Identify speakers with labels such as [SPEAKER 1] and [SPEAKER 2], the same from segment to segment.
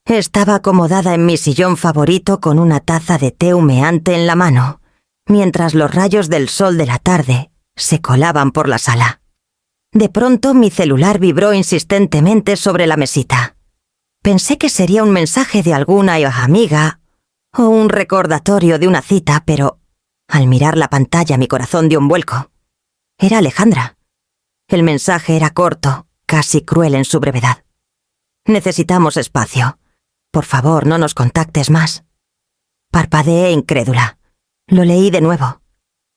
[SPEAKER 1] Estaba acomodada en mi sillón favorito con una taza de té humeante en la mano, mientras los rayos del sol de la tarde se colaban por la sala. De pronto mi celular vibró insistentemente sobre la mesita. Pensé que sería un mensaje de alguna amiga o un recordatorio de una cita, pero al mirar la pantalla mi corazón dio un vuelco. Era Alejandra. El mensaje era corto, casi cruel en su brevedad. Necesitamos espacio. Por favor, no nos contactes más. Parpadeé incrédula. Lo leí de nuevo.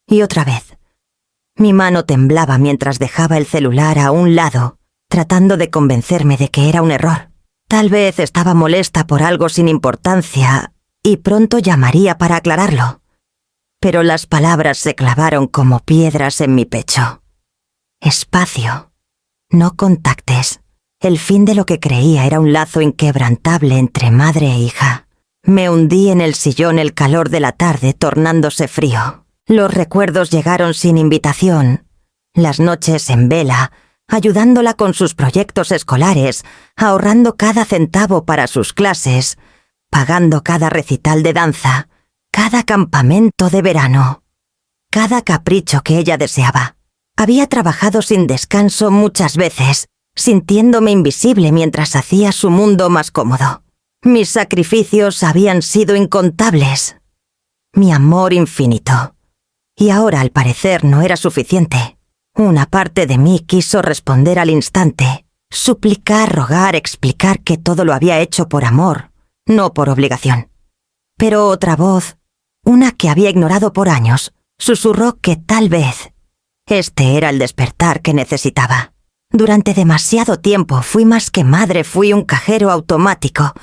[SPEAKER 1] Y otra vez. Mi mano temblaba mientras dejaba el celular a un lado, tratando de convencerme de que era un error. Tal vez estaba molesta por algo sin importancia y pronto llamaría para aclararlo. Pero las palabras se clavaron como piedras en mi pecho. Espacio. No contactes. El fin de lo que creía era un lazo inquebrantable entre madre e hija. Me hundí en el sillón el calor de la tarde tornándose frío. Los recuerdos llegaron sin invitación. Las noches en vela, ayudándola con sus proyectos escolares, ahorrando cada centavo para sus clases, pagando cada recital de danza, cada campamento de verano, cada capricho que ella deseaba. Había trabajado sin descanso muchas veces, sintiéndome invisible mientras hacía su mundo más cómodo. Mis sacrificios habían sido incontables. Mi amor infinito. Y ahora, al parecer, no era suficiente. Una parte de mí quiso responder al instante, suplicar, rogar, explicar que todo lo había hecho por amor, no por obligación. Pero otra voz, una que había ignorado por años, susurró que tal vez este era el despertar que necesitaba. Durante demasiado tiempo fui más que madre, fui un cajero automático,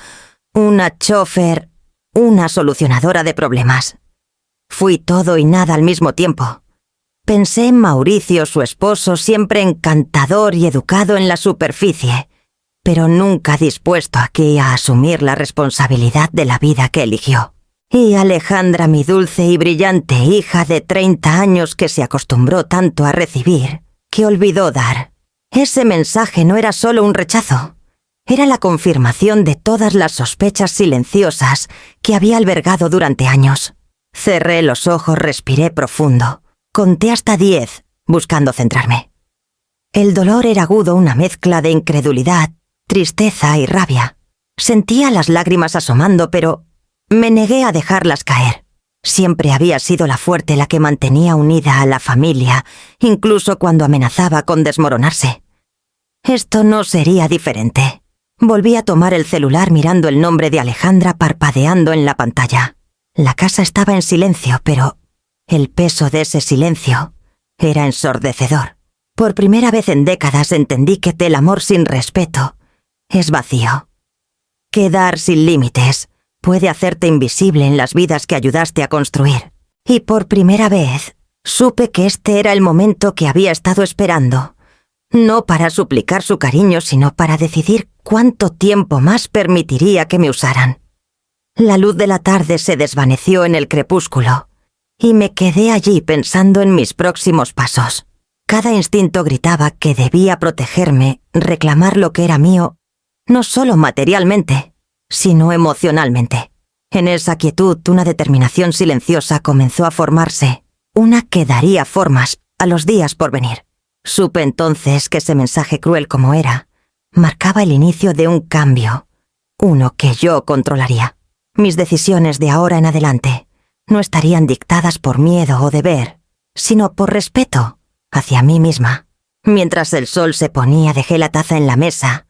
[SPEAKER 1] una chófer, una solucionadora de problemas. Fui todo y nada al mismo tiempo. Pensé en Mauricio, su esposo, siempre encantador y educado en la superficie, pero nunca dispuesto aquí a asumir la responsabilidad de la vida que eligió. Y Alejandra, mi dulce y brillante hija de 30 años que se acostumbró tanto a recibir, que olvidó dar. Ese mensaje no era solo un rechazo, era la confirmación de todas las sospechas silenciosas que había albergado durante años. Cerré los ojos, respiré profundo. Conté hasta 10, buscando centrarme. El dolor era agudo, una mezcla de incredulidad, tristeza y rabia. Sentía las lágrimas asomando, pero me negué a dejarlas caer. Siempre había sido la fuerte la que mantenía unida a la familia, incluso cuando amenazaba con desmoronarse. Esto no sería diferente. Volví a tomar el celular mirando el nombre de Alejandra parpadeando en la pantalla. La casa estaba en silencio, pero el peso de ese silencio era ensordecedor. Por primera vez en décadas entendí que el amor sin respeto es vacío. Que dar sin límites puede hacerte invisible en las vidas que ayudaste a construir. Y por primera vez supe que este era el momento que había estado esperando, no para suplicar su cariño, sino para decidir cuánto tiempo más permitiría que me usaran. La luz de la tarde se desvaneció en el crepúsculo, y me quedé allí pensando en mis próximos pasos. Cada instinto gritaba que debía protegerme, reclamar lo que era mío, no solo materialmente, sino emocionalmente. En esa quietud, una determinación silenciosa comenzó a formarse, una que daría formas a los días por venir. Supe entonces que ese mensaje cruel como era, marcaba el inicio de un cambio, uno que yo controlaría. Mis decisiones de ahora en adelante no estarían dictadas por miedo o deber, sino por respeto hacia mí misma. Mientras el sol se ponía, dejé la taza en la mesa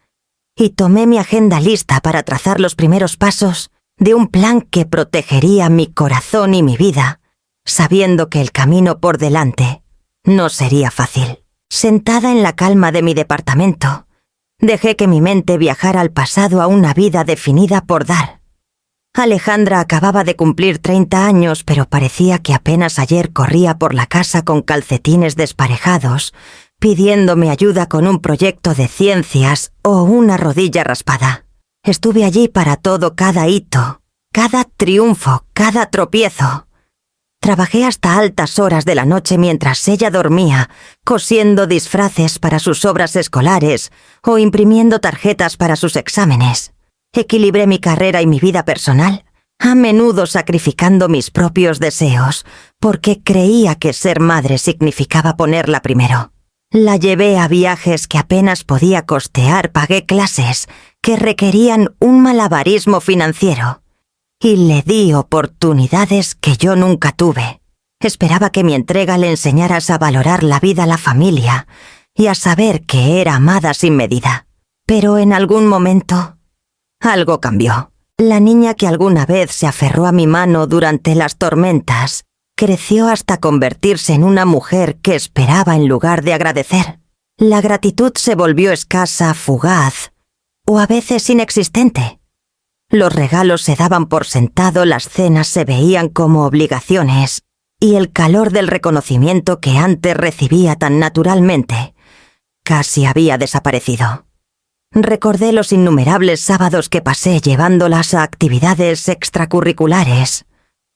[SPEAKER 1] y tomé mi agenda lista para trazar los primeros pasos de un plan que protegería mi corazón y mi vida, sabiendo que el camino por delante no sería fácil. Sentada en la calma de mi departamento, dejé que mi mente viajara al pasado, a una vida definida por dar. Alejandra acababa de cumplir 30 años, pero parecía que apenas ayer corría por la casa con calcetines desparejados, pidiéndome ayuda con un proyecto de ciencias o una rodilla raspada. Estuve allí para todo, cada hito, cada triunfo, cada tropiezo. Trabajé hasta altas horas de la noche mientras ella dormía, cosiendo disfraces para sus obras escolares o imprimiendo tarjetas para sus exámenes. Equilibré mi carrera y mi vida personal, a menudo sacrificando mis propios deseos, porque creía que ser madre significaba ponerla primero. La llevé a viajes que apenas podía costear, pagué clases que requerían un malabarismo financiero y le di oportunidades que yo nunca tuve. Esperaba que mi entrega le enseñara a valorar la vida, la familia y a saber que era amada sin medida. Pero en algún momento, algo cambió. La niña que alguna vez se aferró a mi mano durante las tormentas creció hasta convertirse en una mujer que esperaba en lugar de agradecer. La gratitud se volvió escasa, fugaz o a veces inexistente. Los regalos se daban por sentado, las cenas se veían como obligaciones y el calor del reconocimiento que antes recibía tan naturalmente casi había desaparecido. Recordé los innumerables sábados que pasé llevándolas a actividades extracurriculares,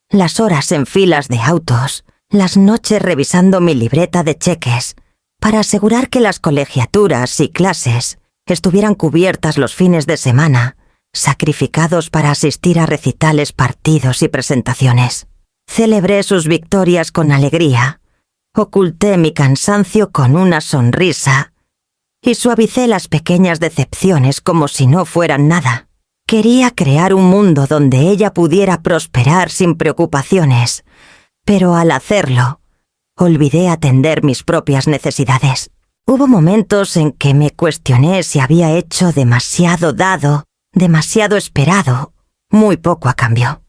[SPEAKER 1] las horas en filas de autos, las noches revisando mi libreta de cheques para asegurar que las colegiaturas y clases estuvieran cubiertas los fines de semana, sacrificados para asistir a recitales, partidos y presentaciones. Celebré sus victorias con alegría, oculté mi cansancio con una sonrisa y suavicé las pequeñas decepciones como si no fueran nada. Quería crear un mundo donde ella pudiera prosperar sin preocupaciones, pero al hacerlo, olvidé atender mis propias necesidades. Hubo momentos en que me cuestioné si había hecho demasiado dado, demasiado esperado, muy poco a cambio.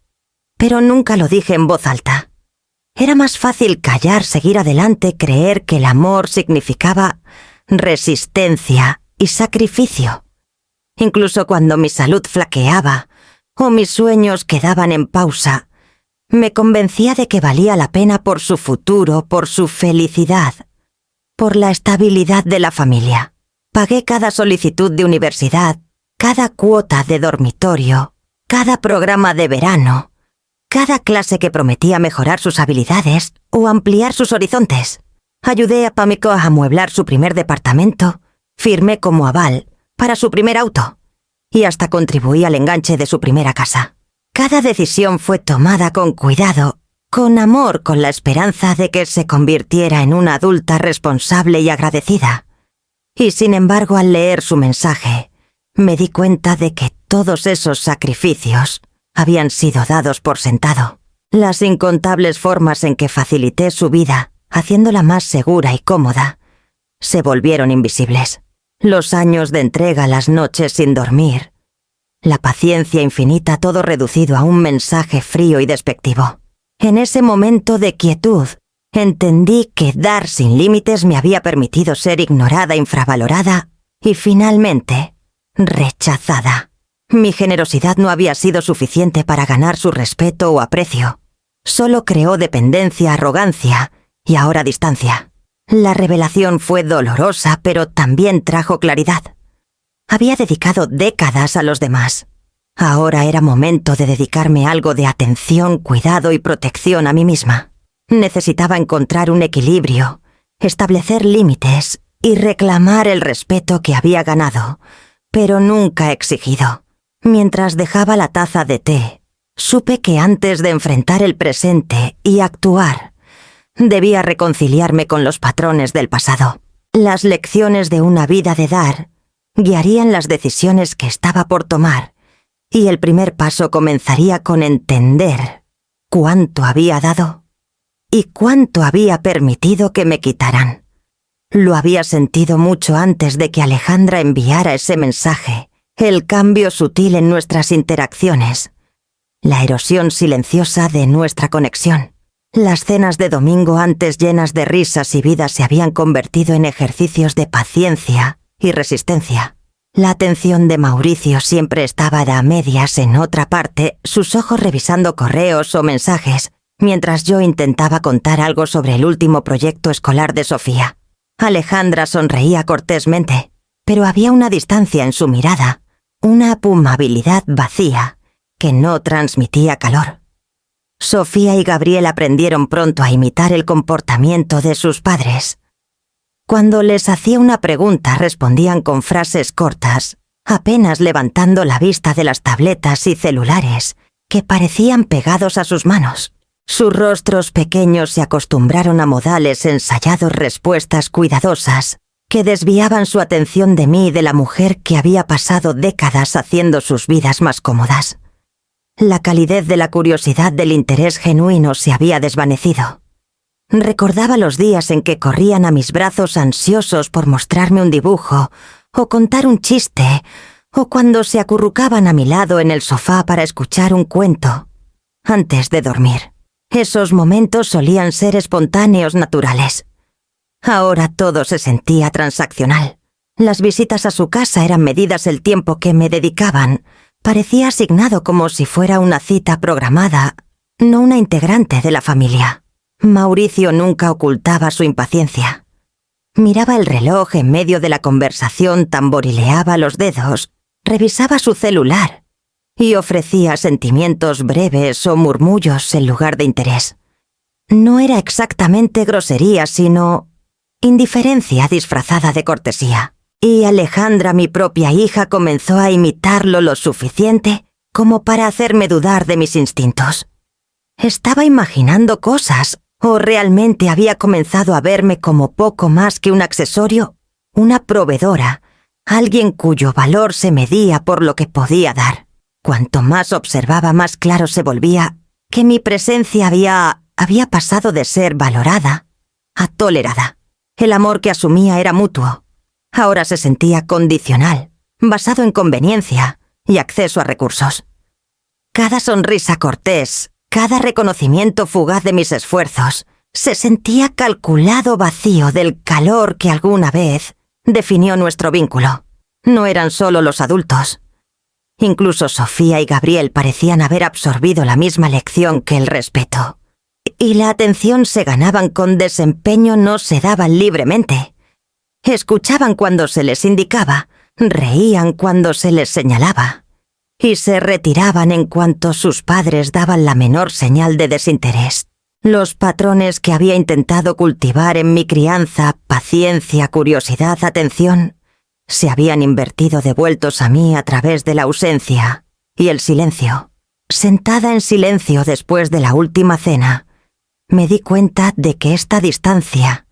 [SPEAKER 1] Pero nunca lo dije en voz alta. Era más fácil callar, seguir adelante, creer que el amor significaba resistencia y sacrificio. Incluso cuando mi salud flaqueaba o mis sueños quedaban en pausa, me convencía de que valía la pena por su futuro, por su felicidad, por la estabilidad de la familia. Pagué cada solicitud de universidad, cada cuota de dormitorio, cada programa de verano, cada clase que prometía mejorar sus habilidades o ampliar sus horizontes. Ayudé a Pamiko a amueblar su primer departamento, firmé como aval para su primer auto y hasta contribuí al enganche de su primera casa. Cada decisión fue tomada con cuidado, con amor, con la esperanza de que se convirtiera en una adulta responsable y agradecida. Y sin embargo, al leer su mensaje, me di cuenta de que todos esos sacrificios habían sido dados por sentado. Las incontables formas en que facilité su vida, haciéndola más segura y cómoda, se volvieron invisibles. Los años de entrega, las noches sin dormir, la paciencia infinita, todo reducido a un mensaje frío y despectivo. En ese momento de quietud, entendí que dar sin límites me había permitido ser ignorada, infravalorada y finalmente rechazada. Mi generosidad no había sido suficiente para ganar su respeto o aprecio. Solo creó dependencia, arrogancia y ahora distancia. La revelación fue dolorosa, pero también trajo claridad. Había dedicado décadas a los demás. Ahora era momento de dedicarme algo de atención, cuidado y protección a mí misma. Necesitaba encontrar un equilibrio, establecer límites y reclamar el respeto que había ganado, pero nunca exigido. Mientras dejaba la taza de té, supe que antes de enfrentar el presente y actuar, debía reconciliarme con los patrones del pasado. Las lecciones de una vida de dar guiarían las decisiones que estaba por tomar, y el primer paso comenzaría con entender cuánto había dado y cuánto había permitido que me quitaran. Lo había sentido mucho antes de que Alejandra enviara ese mensaje, el cambio sutil en nuestras interacciones, la erosión silenciosa de nuestra conexión. Las cenas de domingo antes llenas de risas y vida se habían convertido en ejercicios de paciencia y resistencia. La atención de Mauricio siempre estaba a medias en otra parte, sus ojos revisando correos o mensajes, mientras yo intentaba contar algo sobre el último proyecto escolar de Sofía. Alejandra sonreía cortésmente, pero había una distancia en su mirada, una apumabilidad vacía que no transmitía calor. Sofía y Gabriel aprendieron pronto a imitar el comportamiento de sus padres. Cuando les hacía una pregunta respondían con frases cortas, apenas levantando la vista de las tabletas y celulares que parecían pegados a sus manos. Sus rostros pequeños se acostumbraron a modales ensayados, respuestas cuidadosas que desviaban su atención de mí y de la mujer que había pasado décadas haciendo sus vidas más cómodas. La calidez de la curiosidad del interés genuino se había desvanecido. Recordaba los días en que corrían a mis brazos ansiosos por mostrarme un dibujo o contar un chiste, o cuando se acurrucaban a mi lado en el sofá para escuchar un cuento antes de dormir. Esos momentos solían ser espontáneos, naturales. Ahora todo se sentía transaccional. Las visitas a su casa eran medidas el tiempo que me dedicaban. Parecía asignado como si fuera una cita programada, no una integrante de la familia. Mauricio nunca ocultaba su impaciencia. Miraba el reloj en medio de la conversación, tamborileaba los dedos, revisaba su celular y ofrecía sentimientos breves o murmullos en lugar de interés. No era exactamente grosería, sino indiferencia disfrazada de cortesía. Y Alejandra, mi propia hija, comenzó a imitarlo lo suficiente como para hacerme dudar de mis instintos. ¿Estaba imaginando cosas o realmente había comenzado a verme como poco más que un accesorio, una proveedora, alguien cuyo valor se medía por lo que podía dar? Cuanto más observaba, más claro se volvía que mi presencia había pasado de ser valorada a tolerada. El amor que asumía era mutuo. Ahora se sentía condicional, basado en conveniencia y acceso a recursos. Cada sonrisa cortés, cada reconocimiento fugaz de mis esfuerzos, se sentía calculado, vacío del calor que alguna vez definió nuestro vínculo. No eran solo los adultos. Incluso Sofía y Gabriel parecían haber absorbido la misma lección que el respeto. Y la atención se ganaban con desempeño, no se daban libremente. Escuchaban cuando se les indicaba, reían cuando se les señalaba, y se retiraban en cuanto sus padres daban la menor señal de desinterés. Los patrones que había intentado cultivar en mi crianza, paciencia, curiosidad, atención, se habían invertido devueltos a mí a través de la ausencia y el silencio. Sentada en silencio después de la última cena, me di cuenta de que esta distancia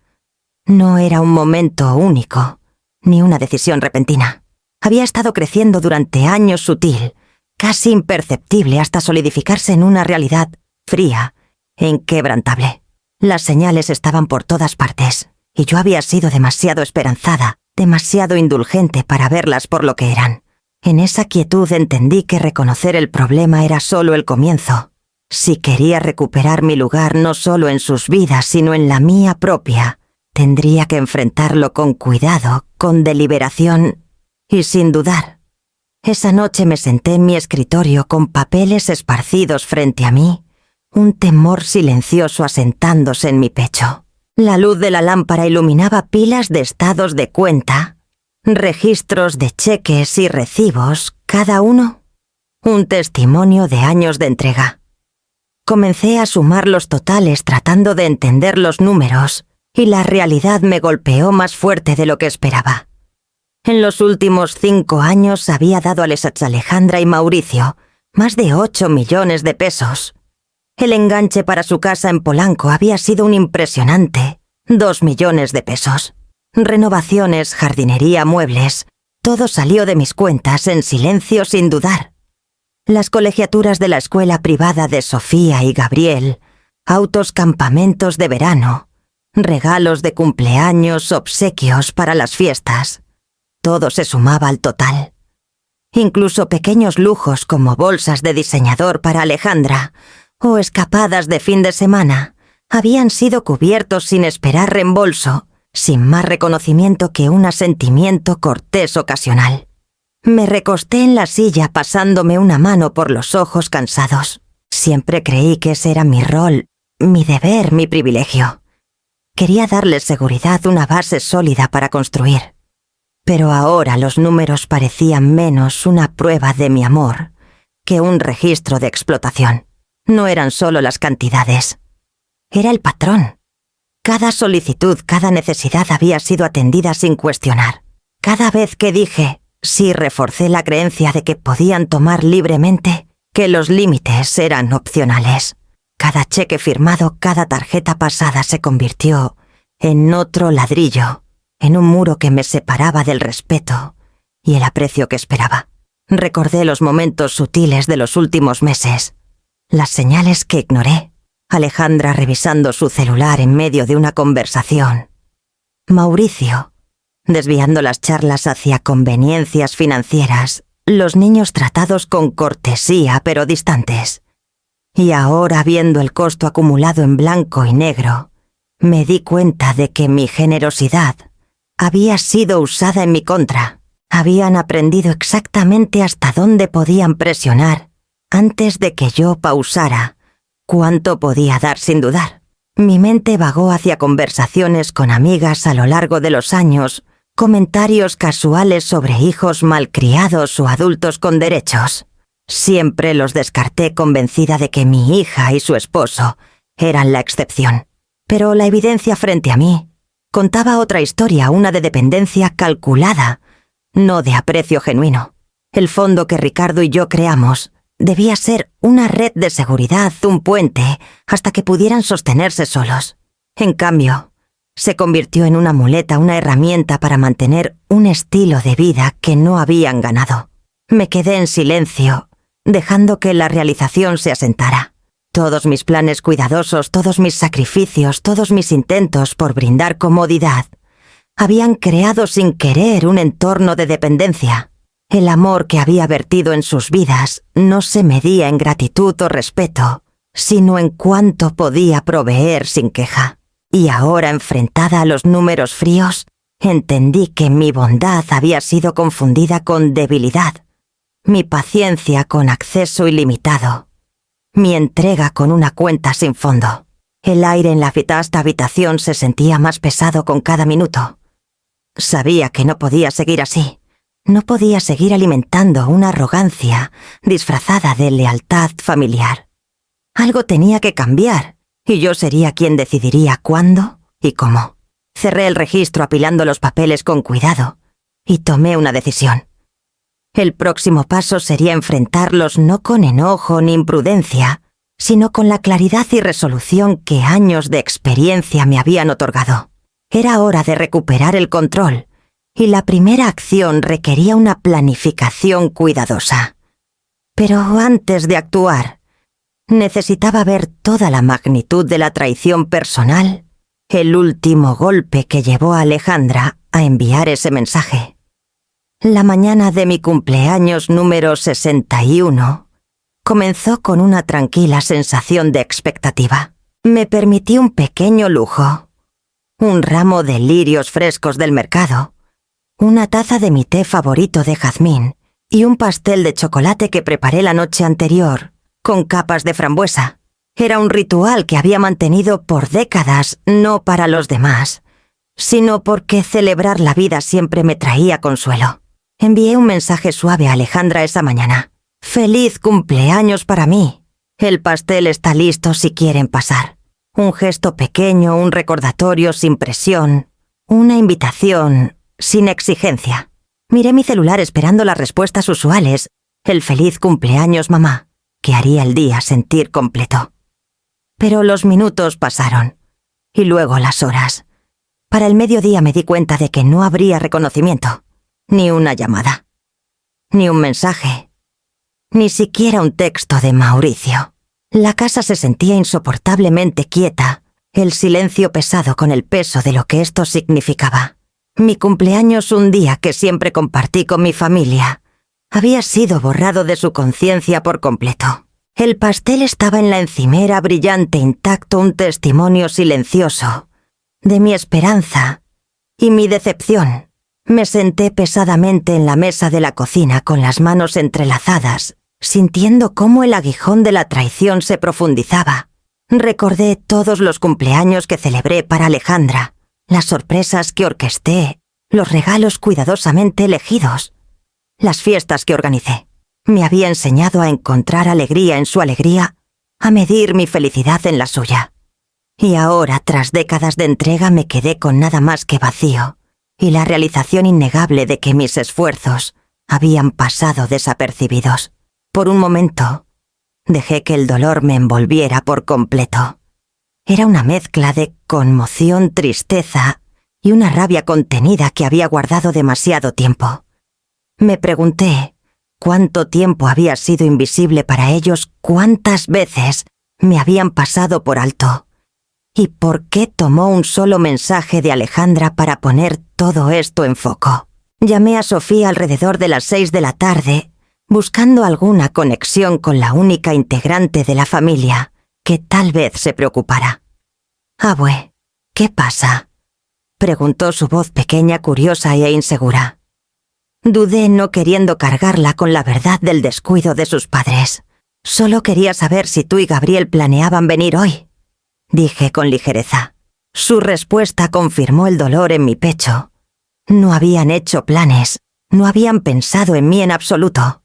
[SPEAKER 1] no era un momento único, ni una decisión repentina. Había estado creciendo durante años, sutil, casi imperceptible, hasta solidificarse en una realidad fría e inquebrantable. Las señales estaban por todas partes, y yo había sido demasiado esperanzada, demasiado indulgente para verlas por lo que eran. En esa quietud entendí que reconocer el problema era solo el comienzo. Si quería recuperar mi lugar no solo en sus vidas, sino en la mía propia, tendría que enfrentarlo con cuidado, con deliberación y sin dudar. Esa noche me senté en mi escritorio con papeles esparcidos frente a mí, un temor silencioso asentándose en mi pecho. La luz de la lámpara iluminaba pilas de estados de cuenta, registros de cheques y recibos, cada uno un testimonio de años de entrega. Comencé a sumar los totales tratando de entender los números, y la realidad me golpeó más fuerte de lo que esperaba. En los últimos 5 años había dado a Alejandra y Mauricio más de 8 millones de pesos. El enganche para su casa en Polanco había sido un impresionante 2 millones de pesos. Renovaciones, jardinería, muebles, todo salió de mis cuentas en silencio sin dudar. Las colegiaturas de la escuela privada de Sofía y Gabriel, autos, campamentos de verano, regalos de cumpleaños, obsequios para las fiestas. Todo se sumaba al total. Incluso pequeños lujos como bolsas de diseñador para Alejandra o escapadas de fin de semana habían sido cubiertos sin esperar reembolso, sin más reconocimiento que un asentimiento cortés ocasional. Me recosté en la silla pasándome una mano por los ojos cansados. Siempre creí que ese era mi rol, mi deber, mi privilegio. Quería darles seguridad, una base sólida para construir. Pero ahora los números parecían menos una prueba de mi amor que un registro de explotación. No eran solo las cantidades. Era el patrón. Cada solicitud, cada necesidad había sido atendida sin cuestionar. Cada vez que dije, sí reforcé la creencia de que podían tomar libremente, que los límites eran opcionales. Cada cheque firmado, cada tarjeta pasada se convirtió en otro ladrillo, en un muro que me separaba del respeto y el aprecio que esperaba. Recordé los momentos sutiles de los últimos meses, las señales que ignoré. Alejandra revisando su celular en medio de una conversación. Mauricio, desviando las charlas hacia conveniencias financieras, los niños tratados con cortesía pero distantes. Y ahora, viendo el costo acumulado en blanco y negro, me di cuenta de que mi generosidad había sido usada en mi contra. Habían aprendido exactamente hasta dónde podían presionar antes de que yo pausara cuánto podía dar sin dudar. Mi mente vagó hacia conversaciones con amigas a lo largo de los años, comentarios casuales sobre hijos malcriados o adultos con derechos. Siempre los descarté convencida de que mi hija y su esposo eran la excepción. Pero la evidencia frente a mí contaba otra historia, una de dependencia calculada, no de aprecio genuino. El fondo que Ricardo y yo creamos debía ser una red de seguridad, un puente, hasta que pudieran sostenerse solos. En cambio, se convirtió en una muleta, una herramienta para mantener un estilo de vida que no habían ganado. Me quedé en silencio, dejando que la realización se asentara. Todos mis planes cuidadosos, todos mis sacrificios, todos mis intentos por brindar comodidad, habían creado sin querer un entorno de dependencia. El amor que había vertido en sus vidas no se medía en gratitud o respeto, sino en cuánto podía proveer sin queja. Y ahora, enfrentada a los números fríos, entendí que mi bondad había sido confundida con debilidad, mi paciencia con acceso ilimitado, mi entrega con una cuenta sin fondo. El aire en la vasta habitación se sentía más pesado con cada minuto. Sabía que no podía seguir así. No podía seguir alimentando una arrogancia disfrazada de lealtad familiar. Algo tenía que cambiar, y yo sería quien decidiría cuándo y cómo. Cerré el registro apilando los papeles con cuidado, y tomé una decisión. El próximo paso sería enfrentarlos no con enojo ni imprudencia, sino con la claridad y resolución que años de experiencia me habían otorgado. Era hora de recuperar el control, y la primera acción requería una planificación cuidadosa. Pero antes de actuar, necesitaba ver toda la magnitud de la traición personal, el último golpe que llevó a Alejandra a enviar ese mensaje. La mañana de mi cumpleaños número 61 comenzó con una tranquila sensación de expectativa. Me permití un pequeño lujo, un ramo de lirios frescos del mercado, una taza de mi té favorito de jazmín y un pastel de chocolate que preparé la noche anterior, con capas de frambuesa. Era un ritual que había mantenido por décadas, no para los demás, sino porque celebrar la vida siempre me traía consuelo. Envié un mensaje suave a Alejandra esa mañana. «Feliz cumpleaños para mí. El pastel está listo si quieren pasar». Un gesto pequeño, un recordatorio sin presión, una invitación sin exigencia. Miré mi celular esperando las respuestas usuales. El feliz cumpleaños, mamá, que haría el día sentir completo. Pero los minutos pasaron, y luego las horas. Para el mediodía me di cuenta de que no habría reconocimiento, ni una llamada, ni un mensaje, ni siquiera un texto de Mauricio. La casa se sentía insoportablemente quieta, el silencio pesado con el peso de lo que esto significaba. Mi cumpleaños, un día que siempre compartí con mi familia, había sido borrado de su conciencia por completo. El pastel estaba en la encimera brillante, intacto, un testimonio silencioso de mi esperanza y mi decepción. Me senté pesadamente en la mesa de la cocina con las manos entrelazadas, sintiendo cómo el aguijón de la traición se profundizaba. Recordé todos los cumpleaños que celebré para Alejandra, las sorpresas que orquesté, los regalos cuidadosamente elegidos, las fiestas que organicé. Me había enseñado a encontrar alegría en su alegría, a medir mi felicidad en la suya. Y ahora, tras décadas de entrega, me quedé con nada más que vacío y la realización innegable de que mis esfuerzos habían pasado desapercibidos. Por un momento, dejé que el dolor me envolviera por completo. Era una mezcla de conmoción, tristeza y una rabia contenida que había guardado demasiado tiempo. Me pregunté cuánto tiempo había sido invisible para ellos, cuántas veces me habían pasado por alto. ¿Y por qué tomó un solo mensaje de Alejandra para poner todo esto en foco? Llamé a Sofía alrededor de las 6 de la tarde, buscando alguna conexión con la única integrante de la familia que tal vez se preocupara. «Abue, ¿qué pasa?», preguntó su voz pequeña, curiosa e insegura. Dudé, no queriendo cargarla con la verdad del descuido de sus padres. «Solo quería saber si tú y Gabriel planeaban venir hoy», dije con ligereza. Su respuesta confirmó el dolor en mi pecho. No habían hecho planes, no habían pensado en mí en absoluto.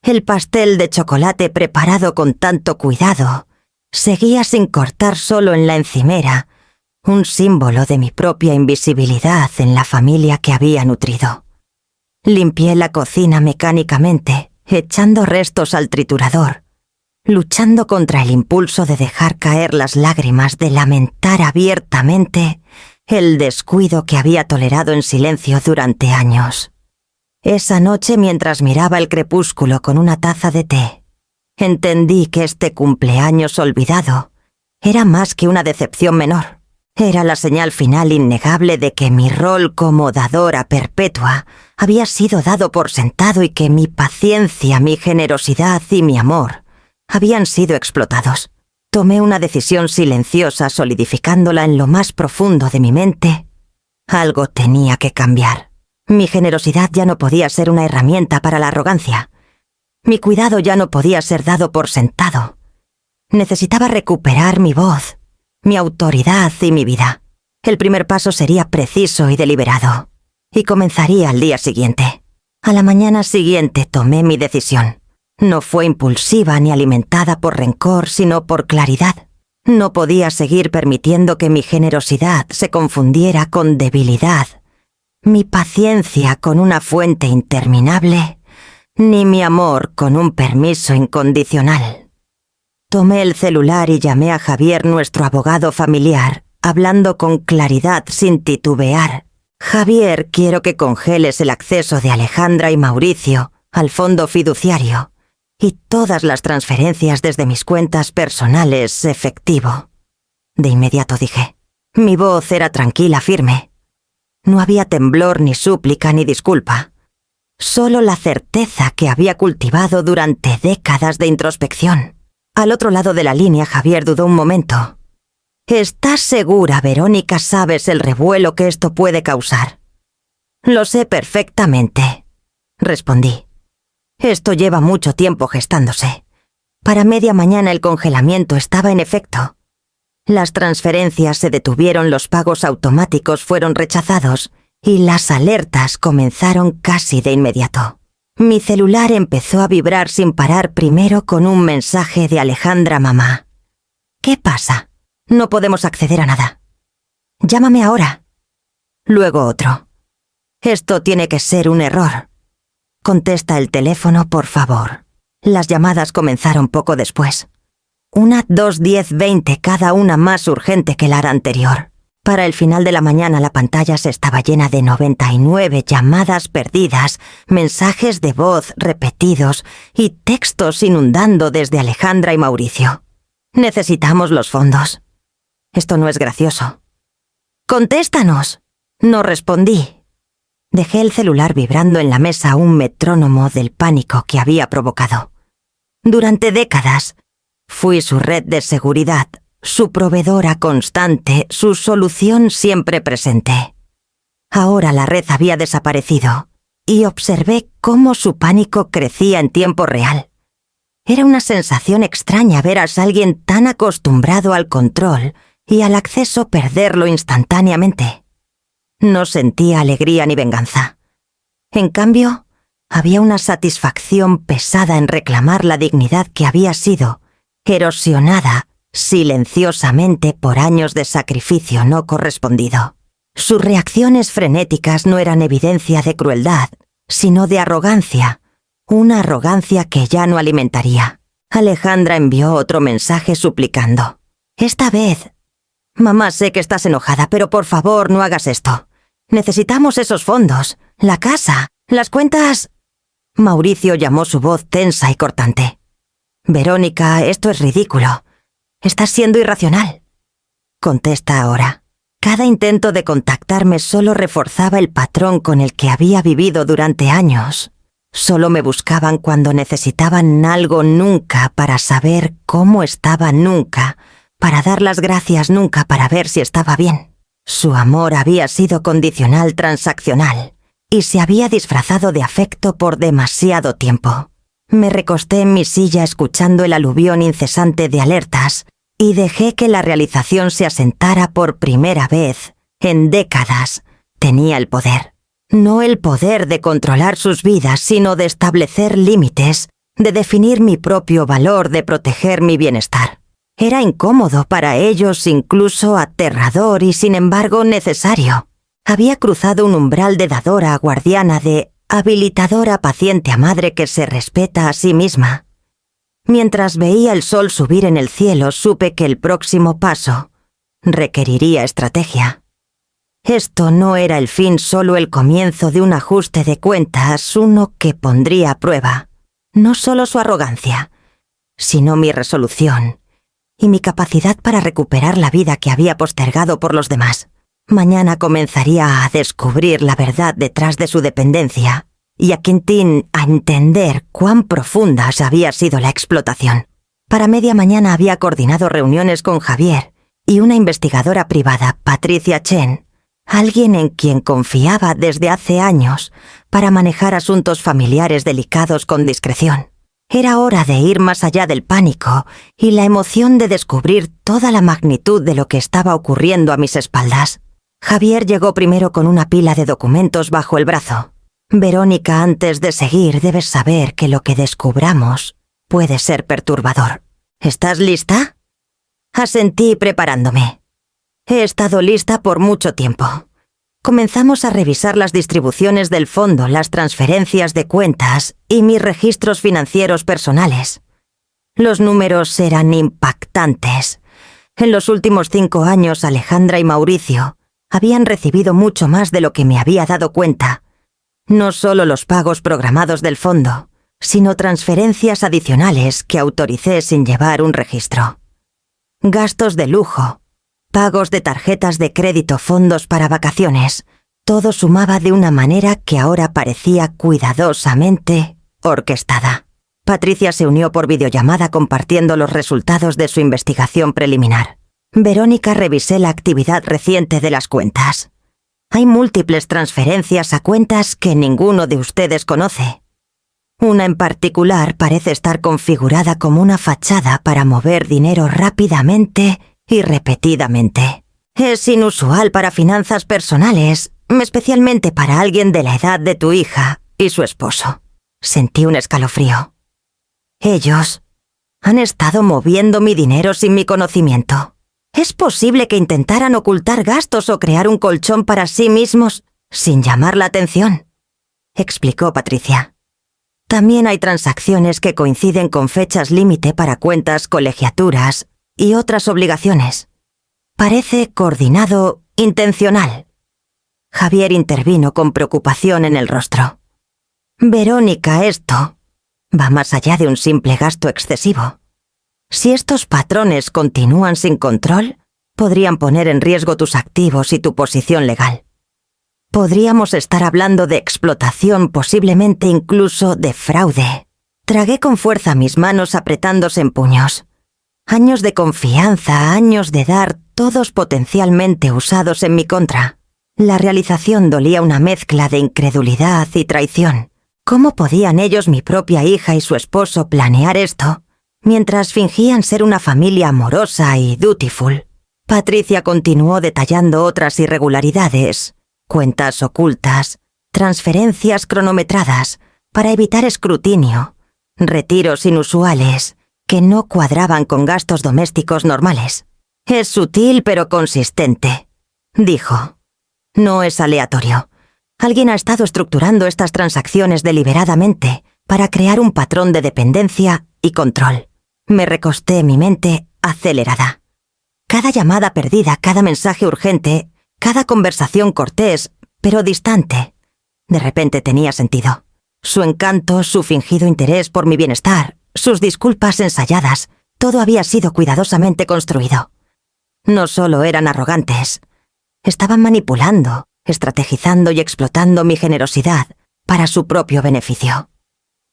[SPEAKER 1] El pastel de chocolate preparado con tanto cuidado seguía sin cortar solo en la encimera, un símbolo de mi propia invisibilidad en la familia que había nutrido. Limpié la cocina mecánicamente, echando restos al triturador, luchando contra el impulso de dejar caer las lágrimas, de lamentar abiertamente el descuido que había tolerado en silencio durante años. Esa noche, mientras miraba el crepúsculo con una taza de té, entendí que este cumpleaños olvidado era más que una decepción menor. Era la señal final innegable de que mi rol como dadora perpetua había sido dado por sentado y que mi paciencia, mi generosidad y mi amor habían sido explotados. Tomé una decisión silenciosa, solidificándola en lo más profundo de mi mente. Algo tenía que cambiar. Mi generosidad ya no podía ser una herramienta para la arrogancia. Mi cuidado ya no podía ser dado por sentado. Necesitaba recuperar mi voz, mi autoridad y mi vida. El primer paso sería preciso y deliberado, y comenzaría al día siguiente. A la mañana siguiente tomé mi decisión. No fue impulsiva ni alimentada por rencor, sino por claridad. No podía seguir permitiendo que mi generosidad se confundiera con debilidad, mi paciencia con una fuente interminable, ni mi amor con un permiso incondicional. Tomé el celular y llamé a Javier, nuestro abogado familiar, hablando con claridad sin titubear. «Javier, quiero que congeles el acceso de Alejandra y Mauricio al fondo fiduciario y todas las transferencias desde mis cuentas personales efectivo». De inmediato dije. Mi voz era tranquila, firme. No había temblor, ni súplica, ni disculpa. Solo la certeza que había cultivado durante décadas de introspección. Al otro lado de la línea, Javier dudó un momento. «¿Estás segura, Verónica? ¿Sabes el revuelo que esto puede causar?» «Lo sé perfectamente», respondí. «Esto lleva mucho tiempo gestándose. Para media mañana el congelamiento estaba en efecto. Las transferencias se detuvieron, los pagos automáticos fueron rechazados y las alertas comenzaron casi de inmediato. Mi celular empezó a vibrar sin parar, primero con un mensaje de Alejandra: «Mamá, ¿qué pasa? No podemos acceder a nada. Llámame ahora». Luego otro: «Esto tiene que ser un error. Contesta el teléfono, por favor». Las llamadas comenzaron poco después. 1, 2, 10, 20, cada una más urgente que la anterior. Para el final de la mañana la pantalla se estaba llena de 99 llamadas perdidas, mensajes de voz repetidos y textos inundando desde Alejandra y Mauricio. «Necesitamos los fondos. Esto no es gracioso». «¡Contéstanos!». No respondí. Dejé el celular vibrando en la mesa, un metrónomo del pánico que había provocado. Durante décadas fui su red de seguridad, su proveedora constante, su solución siempre presente. Ahora la red había desaparecido y observé cómo su pánico crecía en tiempo real. Era una sensación extraña ver a alguien tan acostumbrado al control y al acceso perderlo instantáneamente. No sentía alegría ni venganza. En cambio, había una satisfacción pesada en reclamar la dignidad que había sido erosionada silenciosamente por años de sacrificio no correspondido. Sus reacciones frenéticas no eran evidencia de crueldad, sino de arrogancia, una arrogancia que ya no alimentaría. Alejandra envió otro mensaje suplicando. Esta vez... Mamá, sé que estás enojada, pero por favor no hagas esto. Necesitamos esos fondos, la casa, las cuentas... Mauricio llamó su voz tensa y cortante. Verónica, esto es ridículo. Estás siendo irracional. Contesta ahora. Cada intento de contactarme solo reforzaba el patrón con el que había vivido durante años. Solo me buscaban cuando necesitaban algo nunca para saber cómo estaba nunca, para dar las gracias nunca para ver si estaba bien. Su amor había sido condicional transaccional y se había disfrazado de afecto por demasiado tiempo. Me recosté en mi silla escuchando el aluvión incesante de alertas y dejé que la realización se asentara por primera vez en décadas. Tenía el poder. No el poder de controlar sus vidas, sino de establecer límites, de definir mi propio valor, de proteger mi bienestar. Era incómodo para ellos, incluso aterrador y sin embargo necesario. Había cruzado un umbral de dadora a guardiana, de habilitadora paciente a madre que se respeta a sí misma. Mientras veía el sol subir en el cielo, supe que el próximo paso requeriría estrategia. Esto no era el fin, solo el comienzo de un ajuste de cuentas, uno que pondría a prueba no solo su arrogancia, sino mi resolución y mi capacidad para recuperar la vida que había postergado por los demás. Mañana comenzaría a descubrir la verdad detrás de su dependencia y a Quintín a entender cuán profunda había sido la explotación. Para media mañana había coordinado reuniones con Javier y una investigadora privada, Patricia Chen, alguien en quien confiaba desde hace años para manejar asuntos familiares delicados con discreción. Era hora de ir más allá del pánico y la emoción de descubrir toda la magnitud de lo que estaba ocurriendo a mis espaldas. Javier llegó primero con una pila de documentos bajo el brazo. Verónica, antes de seguir, debes saber que lo que descubramos puede ser perturbador. ¿Estás lista? Asentí preparándome. He estado lista por mucho tiempo. Comenzamos a revisar las distribuciones del fondo, las transferencias de cuentas y mis registros financieros personales. Los números eran impactantes. En los últimos 5 años, Alejandra y Mauricio habían recibido mucho más de lo que me había dado cuenta. No solo los pagos programados del fondo, sino transferencias adicionales que autoricé sin llevar un registro. Gastos de lujo, pagos de tarjetas de crédito, fondos para vacaciones, todo sumaba de una manera que ahora parecía cuidadosamente orquestada. Patricia se unió por videollamada compartiendo los resultados de su investigación preliminar. Verónica, revisé la actividad reciente de las cuentas. Hay múltiples transferencias a cuentas que ninguno de ustedes conoce. Una en particular parece estar configurada como una fachada para mover dinero rápidamente y repetidamente. Es inusual para finanzas personales, especialmente para alguien de la edad de tu hija y su esposo. Sentí un escalofrío. Ellos han estado moviendo mi dinero sin mi conocimiento. ¿Es posible que intentaran ocultar gastos o crear un colchón para sí mismos sin llamar la atención?, explicó Patricia. También hay transacciones que coinciden con fechas límite para cuentas, colegiaturas y otras obligaciones. Parece coordinado, intencional. Javier intervino con preocupación en el rostro. Verónica, esto va más allá de un simple gasto excesivo. Si estos patrones continúan sin control, podrían poner en riesgo tus activos y tu posición legal. Podríamos estar hablando de explotación, posiblemente incluso de fraude. Tragué con fuerza mis manos apretándose en puños. Años de confianza, años de dar, todos potencialmente usados en mi contra. La realización dolía una mezcla de incredulidad y traición. ¿Cómo podían ellos, mi propia hija y su esposo, planear esto mientras fingían ser una familia amorosa y dutiful? Patricia continuó detallando otras irregularidades, cuentas ocultas, transferencias cronometradas para evitar escrutinio, retiros inusuales que no cuadraban con gastos domésticos normales. Es sutil pero consistente, dijo. No es aleatorio. Alguien ha estado estructurando estas transacciones deliberadamente para crear un patrón de dependencia y control. Me recosté mi mente acelerada. Cada llamada perdida, cada mensaje urgente, cada conversación cortés, pero distante, de repente tenía sentido. Su encanto, su fingido interés por mi bienestar, sus disculpas ensayadas, todo había sido cuidadosamente construido. No solo eran arrogantes, estaban manipulando, estrategizando y explotando mi generosidad para su propio beneficio.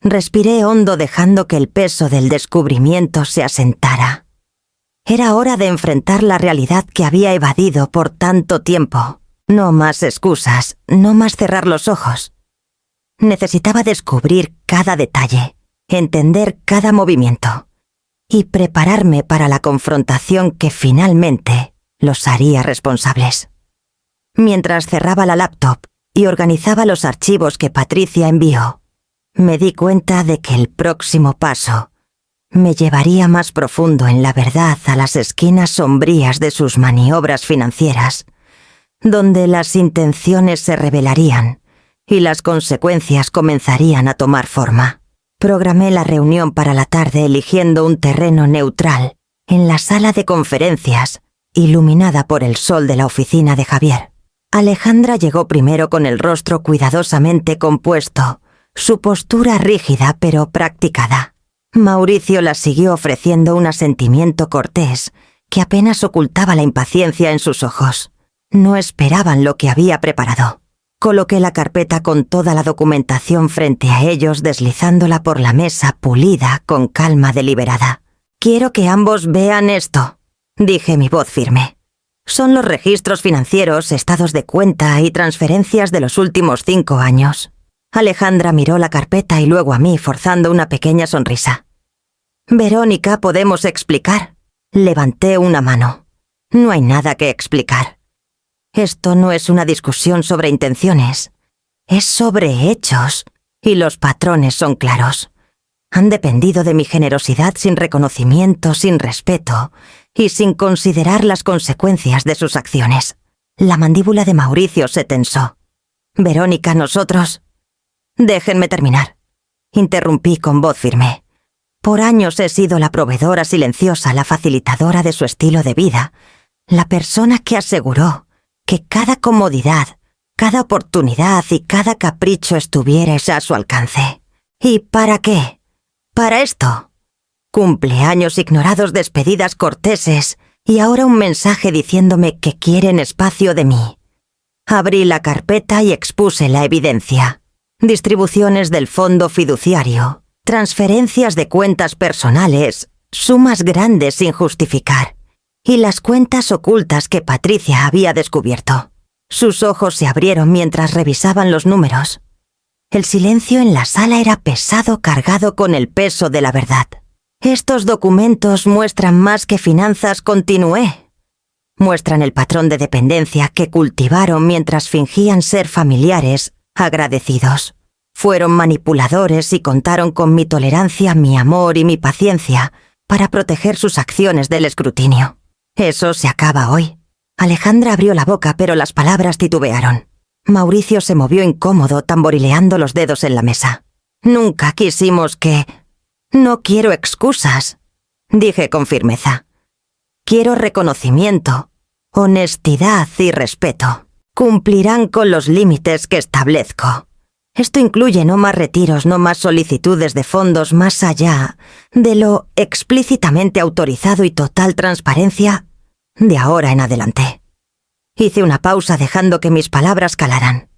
[SPEAKER 1] Respiré hondo dejando que el peso del descubrimiento se asentara. Era hora de enfrentar la realidad que había evadido por tanto tiempo. No más excusas, no más cerrar los ojos. Necesitaba descubrir cada detalle, entender cada movimiento y prepararme para la confrontación que finalmente los haría responsables. Mientras cerraba la laptop y organizaba los archivos que Patricia envió, me di cuenta de que el próximo paso me llevaría más profundo en la verdad a las esquinas sombrías de sus maniobras financieras, donde las intenciones se revelarían y las consecuencias comenzarían a tomar forma. Programé la reunión para la tarde eligiendo un terreno neutral en la sala de conferencias, iluminada por el sol de la oficina de Javier. Alejandra llegó primero con el rostro cuidadosamente compuesto, su postura rígida pero practicada. Mauricio la siguió ofreciendo un asentimiento cortés que apenas ocultaba la impaciencia en sus ojos. No esperaban lo que había preparado. Coloqué la carpeta con toda la documentación frente a ellos, deslizándola por la mesa pulida con calma deliberada. «Quiero que ambos vean esto», dije mi voz firme. «Son los registros financieros, estados de cuenta y transferencias de los últimos 5 años». Alejandra miró la carpeta y luego a mí, forzando una pequeña sonrisa. «Verónica, ¿podemos explicar?» Levanté una mano. «No hay nada que explicar. Esto no es una discusión sobre intenciones. Es sobre hechos, y los patrones son claros. Han dependido de mi generosidad sin reconocimiento, sin respeto, y sin considerar las consecuencias de sus acciones». La mandíbula de Mauricio se tensó. «Verónica, nosotros...» «Déjenme terminar», interrumpí con voz firme. «Por años he sido la proveedora silenciosa, la facilitadora de su estilo de vida, la persona que aseguró que cada comodidad, cada oportunidad y cada capricho estuvierais a su alcance. ¿Y para qué? Para esto. Cumpleaños ignorados, despedidas corteses y ahora un mensaje diciéndome que quieren espacio de mí». Abrí la carpeta y expuse la evidencia. Distribuciones del fondo fiduciario, transferencias de cuentas personales, sumas grandes sin justificar, y las cuentas ocultas que Patricia había descubierto. Sus ojos se abrieron mientras revisaban los números. El silencio en la sala era pesado, cargado con el peso de la verdad. «Estos documentos muestran más que finanzas», continué. «Muestran el patrón de dependencia que cultivaron mientras fingían ser familiares agradecidos. Fueron manipuladores y contaron con mi tolerancia, mi amor y mi paciencia para proteger sus acciones del escrutinio. Eso se acaba hoy». Alejandra abrió la boca, pero las palabras titubearon. Mauricio se movió incómodo, tamborileando los dedos en la mesa. «Nunca quisimos que...» «No quiero excusas», dije con firmeza. «Quiero reconocimiento, honestidad y respeto. Cumplirán con los límites que establezco. Esto incluye no más retiros, no más solicitudes de fondos más allá de lo explícitamente autorizado y total transparencia de ahora en adelante». Hice una pausa dejando que mis palabras calaran.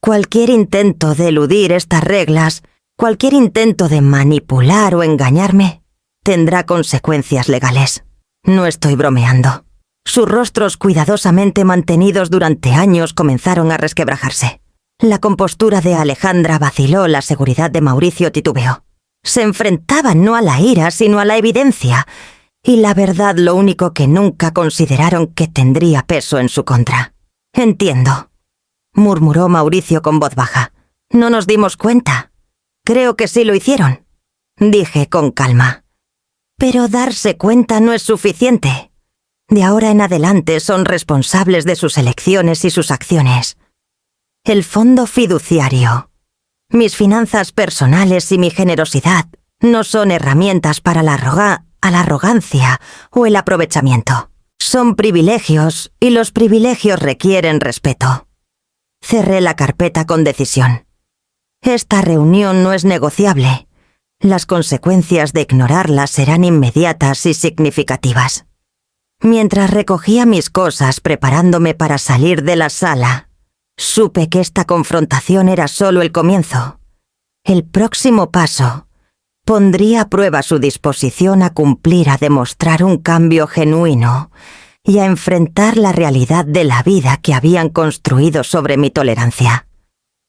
[SPEAKER 1] Cualquier intento de eludir estas reglas, cualquier intento de manipular o engañarme, tendrá consecuencias legales. No estoy bromeando. Sus rostros cuidadosamente mantenidos durante años comenzaron a resquebrajarse. La compostura de Alejandra vaciló, la seguridad de Mauricio titubeó. Se enfrentaban no a la ira, sino a la evidencia, y la verdad lo único que nunca consideraron que tendría peso en su contra. «Entiendo», murmuró Mauricio con voz baja. «No nos dimos cuenta. Creo que sí lo hicieron», dije con calma. «Pero darse cuenta no es suficiente. De ahora en adelante son responsables de sus elecciones y sus acciones. El fondo fiduciario. Mis finanzas personales y mi generosidad no son herramientas para la arrogancia o el aprovechamiento. Son privilegios y los privilegios requieren respeto. Cerré la carpeta con decisión. Esta reunión no es negociable. Las consecuencias de ignorarla serán inmediatas y significativas. Mientras recogía mis cosas preparándome para salir de la sala, supe que esta confrontación era solo el comienzo. El próximo paso pondría a prueba su disposición a cumplir, a demostrar un cambio genuino y a enfrentar la realidad de la vida que habían construido sobre mi tolerancia.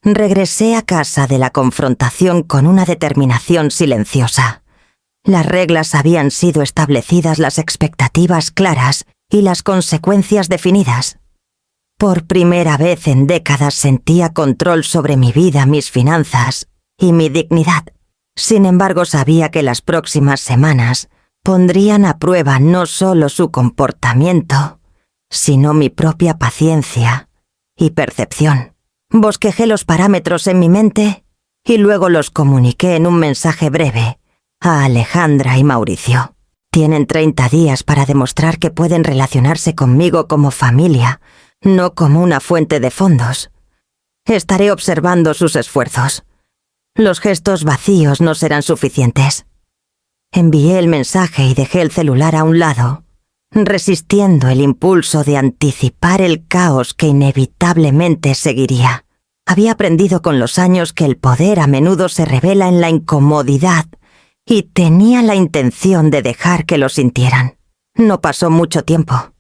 [SPEAKER 1] Regresé a casa de la confrontación con una determinación silenciosa. Las reglas habían sido establecidas, las expectativas claras y las consecuencias definidas. Por primera vez en décadas sentía control sobre mi vida, mis finanzas y mi dignidad. Sin embargo, sabía que las próximas semanas pondrían a prueba no solo su comportamiento, sino mi propia paciencia y percepción. Bosquejé los parámetros en mi mente y luego los comuniqué en un mensaje breve a Alejandra y Mauricio. Tienen 30 días para demostrar que pueden relacionarse conmigo como familia, no como una fuente de fondos. Estaré observando sus esfuerzos. Los gestos vacíos no serán suficientes. Envié el mensaje y dejé el celular a un lado, resistiendo el impulso de anticipar el caos que inevitablemente seguiría. Había aprendido con los años que el poder a menudo se revela en la incomodidad y tenía la intención de dejar que lo sintieran. No pasó mucho tiempo.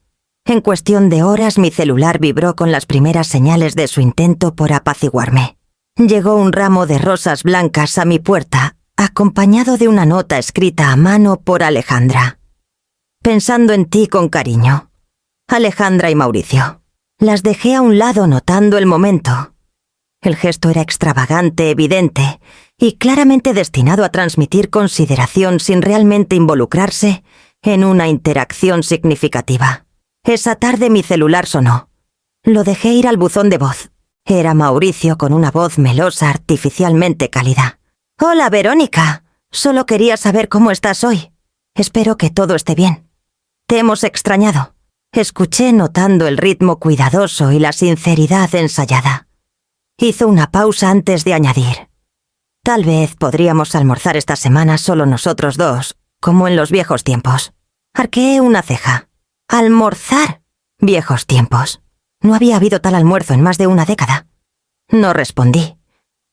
[SPEAKER 1] En cuestión de horas mi celular vibró con las primeras señales de su intento por apaciguarme. Llegó un ramo de rosas blancas a mi puerta, acompañado de una nota escrita a mano por Alejandra. Pensando en ti con cariño. Alejandra y Mauricio. Las dejé a un lado notando el momento. El gesto era extravagante, evidente, y claramente destinado a transmitir consideración sin realmente involucrarse en una interacción significativa. Esa tarde mi celular sonó. Lo dejé ir al buzón de voz. Era Mauricio con una voz melosa, artificialmente cálida. «Hola, Verónica. Solo quería saber cómo estás hoy. Espero que todo esté bien. Te hemos extrañado». Escuché notando el ritmo cuidadoso y la sinceridad ensayada. Hizo una pausa antes de añadir. «Tal vez podríamos almorzar esta semana solo nosotros dos, como en los viejos tiempos». Arqueé una ceja. «¿Almorzar? Viejos tiempos. No había habido tal almuerzo en más de una década». No respondí.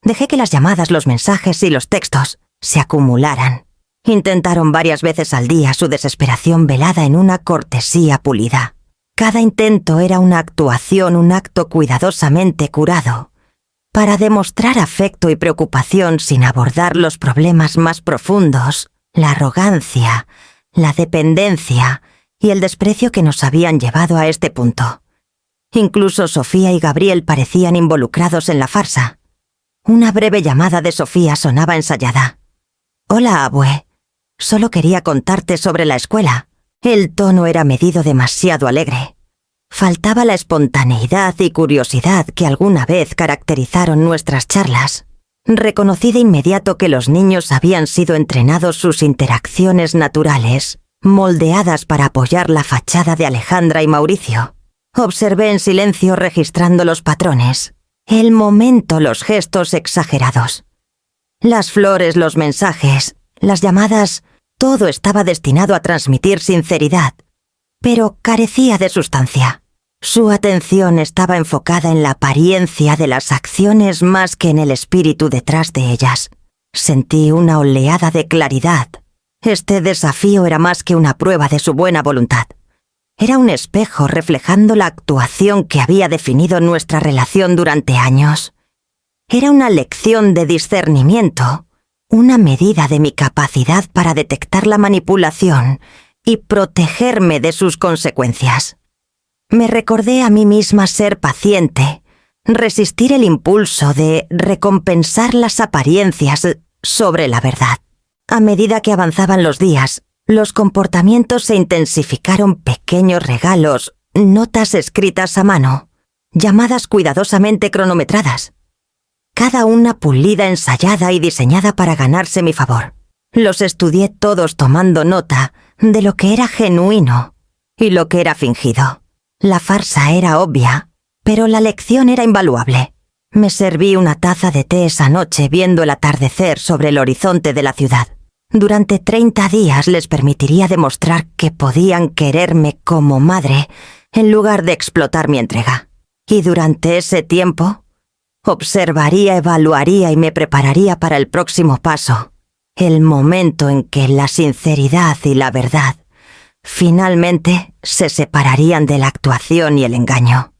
[SPEAKER 1] Dejé que las llamadas, los mensajes y los textos se acumularan. Intentaron varias veces al día, su desesperación velada en una cortesía pulida. Cada intento era una actuación, un acto cuidadosamente curado, para demostrar afecto y preocupación sin abordar los problemas más profundos, la arrogancia, la dependencia y el desprecio que nos habían llevado a este punto. Incluso Sofía y Gabriel parecían involucrados en la farsa. Una breve llamada de Sofía sonaba ensayada. «Hola, abue. Solo quería contarte sobre la escuela». El tono era medido, demasiado alegre. Faltaba la espontaneidad y curiosidad que alguna vez caracterizaron nuestras charlas. Reconocí de inmediato que los niños habían sido entrenados, sus interacciones naturales, moldeadas para apoyar la fachada de Alejandra y Mauricio. Observé en silencio, registrando los patrones, el momento, los gestos exagerados. Las flores, los mensajes, las llamadas, todo estaba destinado a transmitir sinceridad, pero carecía de sustancia. Su atención estaba enfocada en la apariencia de las acciones más que en el espíritu detrás de ellas. Sentí una oleada de claridad. Este desafío era más que una prueba de su buena voluntad. Era un espejo reflejando la actuación que había definido nuestra relación durante años. Era una lección de discernimiento, una medida de mi capacidad para detectar la manipulación y protegerme de sus consecuencias. Me recordé a mí misma ser paciente, resistir el impulso de recompensar las apariencias sobre la verdad. A medida que avanzaban los días, los comportamientos se intensificaron: pequeños regalos, notas escritas a mano, llamadas cuidadosamente cronometradas, cada una pulida, ensayada y diseñada para ganarse mi favor. Los estudié todos tomando nota de lo que era genuino y lo que era fingido. La farsa era obvia, pero la lección era invaluable. Me serví una taza de té esa noche viendo el atardecer sobre el horizonte de la ciudad. Durante 30 días les permitiría demostrar que podían quererme como madre en lugar de explotar mi entrega. Y durante ese tiempo, observaría, evaluaría y me prepararía para el próximo paso, el momento en que la sinceridad y la verdad finalmente se separarían de la actuación y el engaño.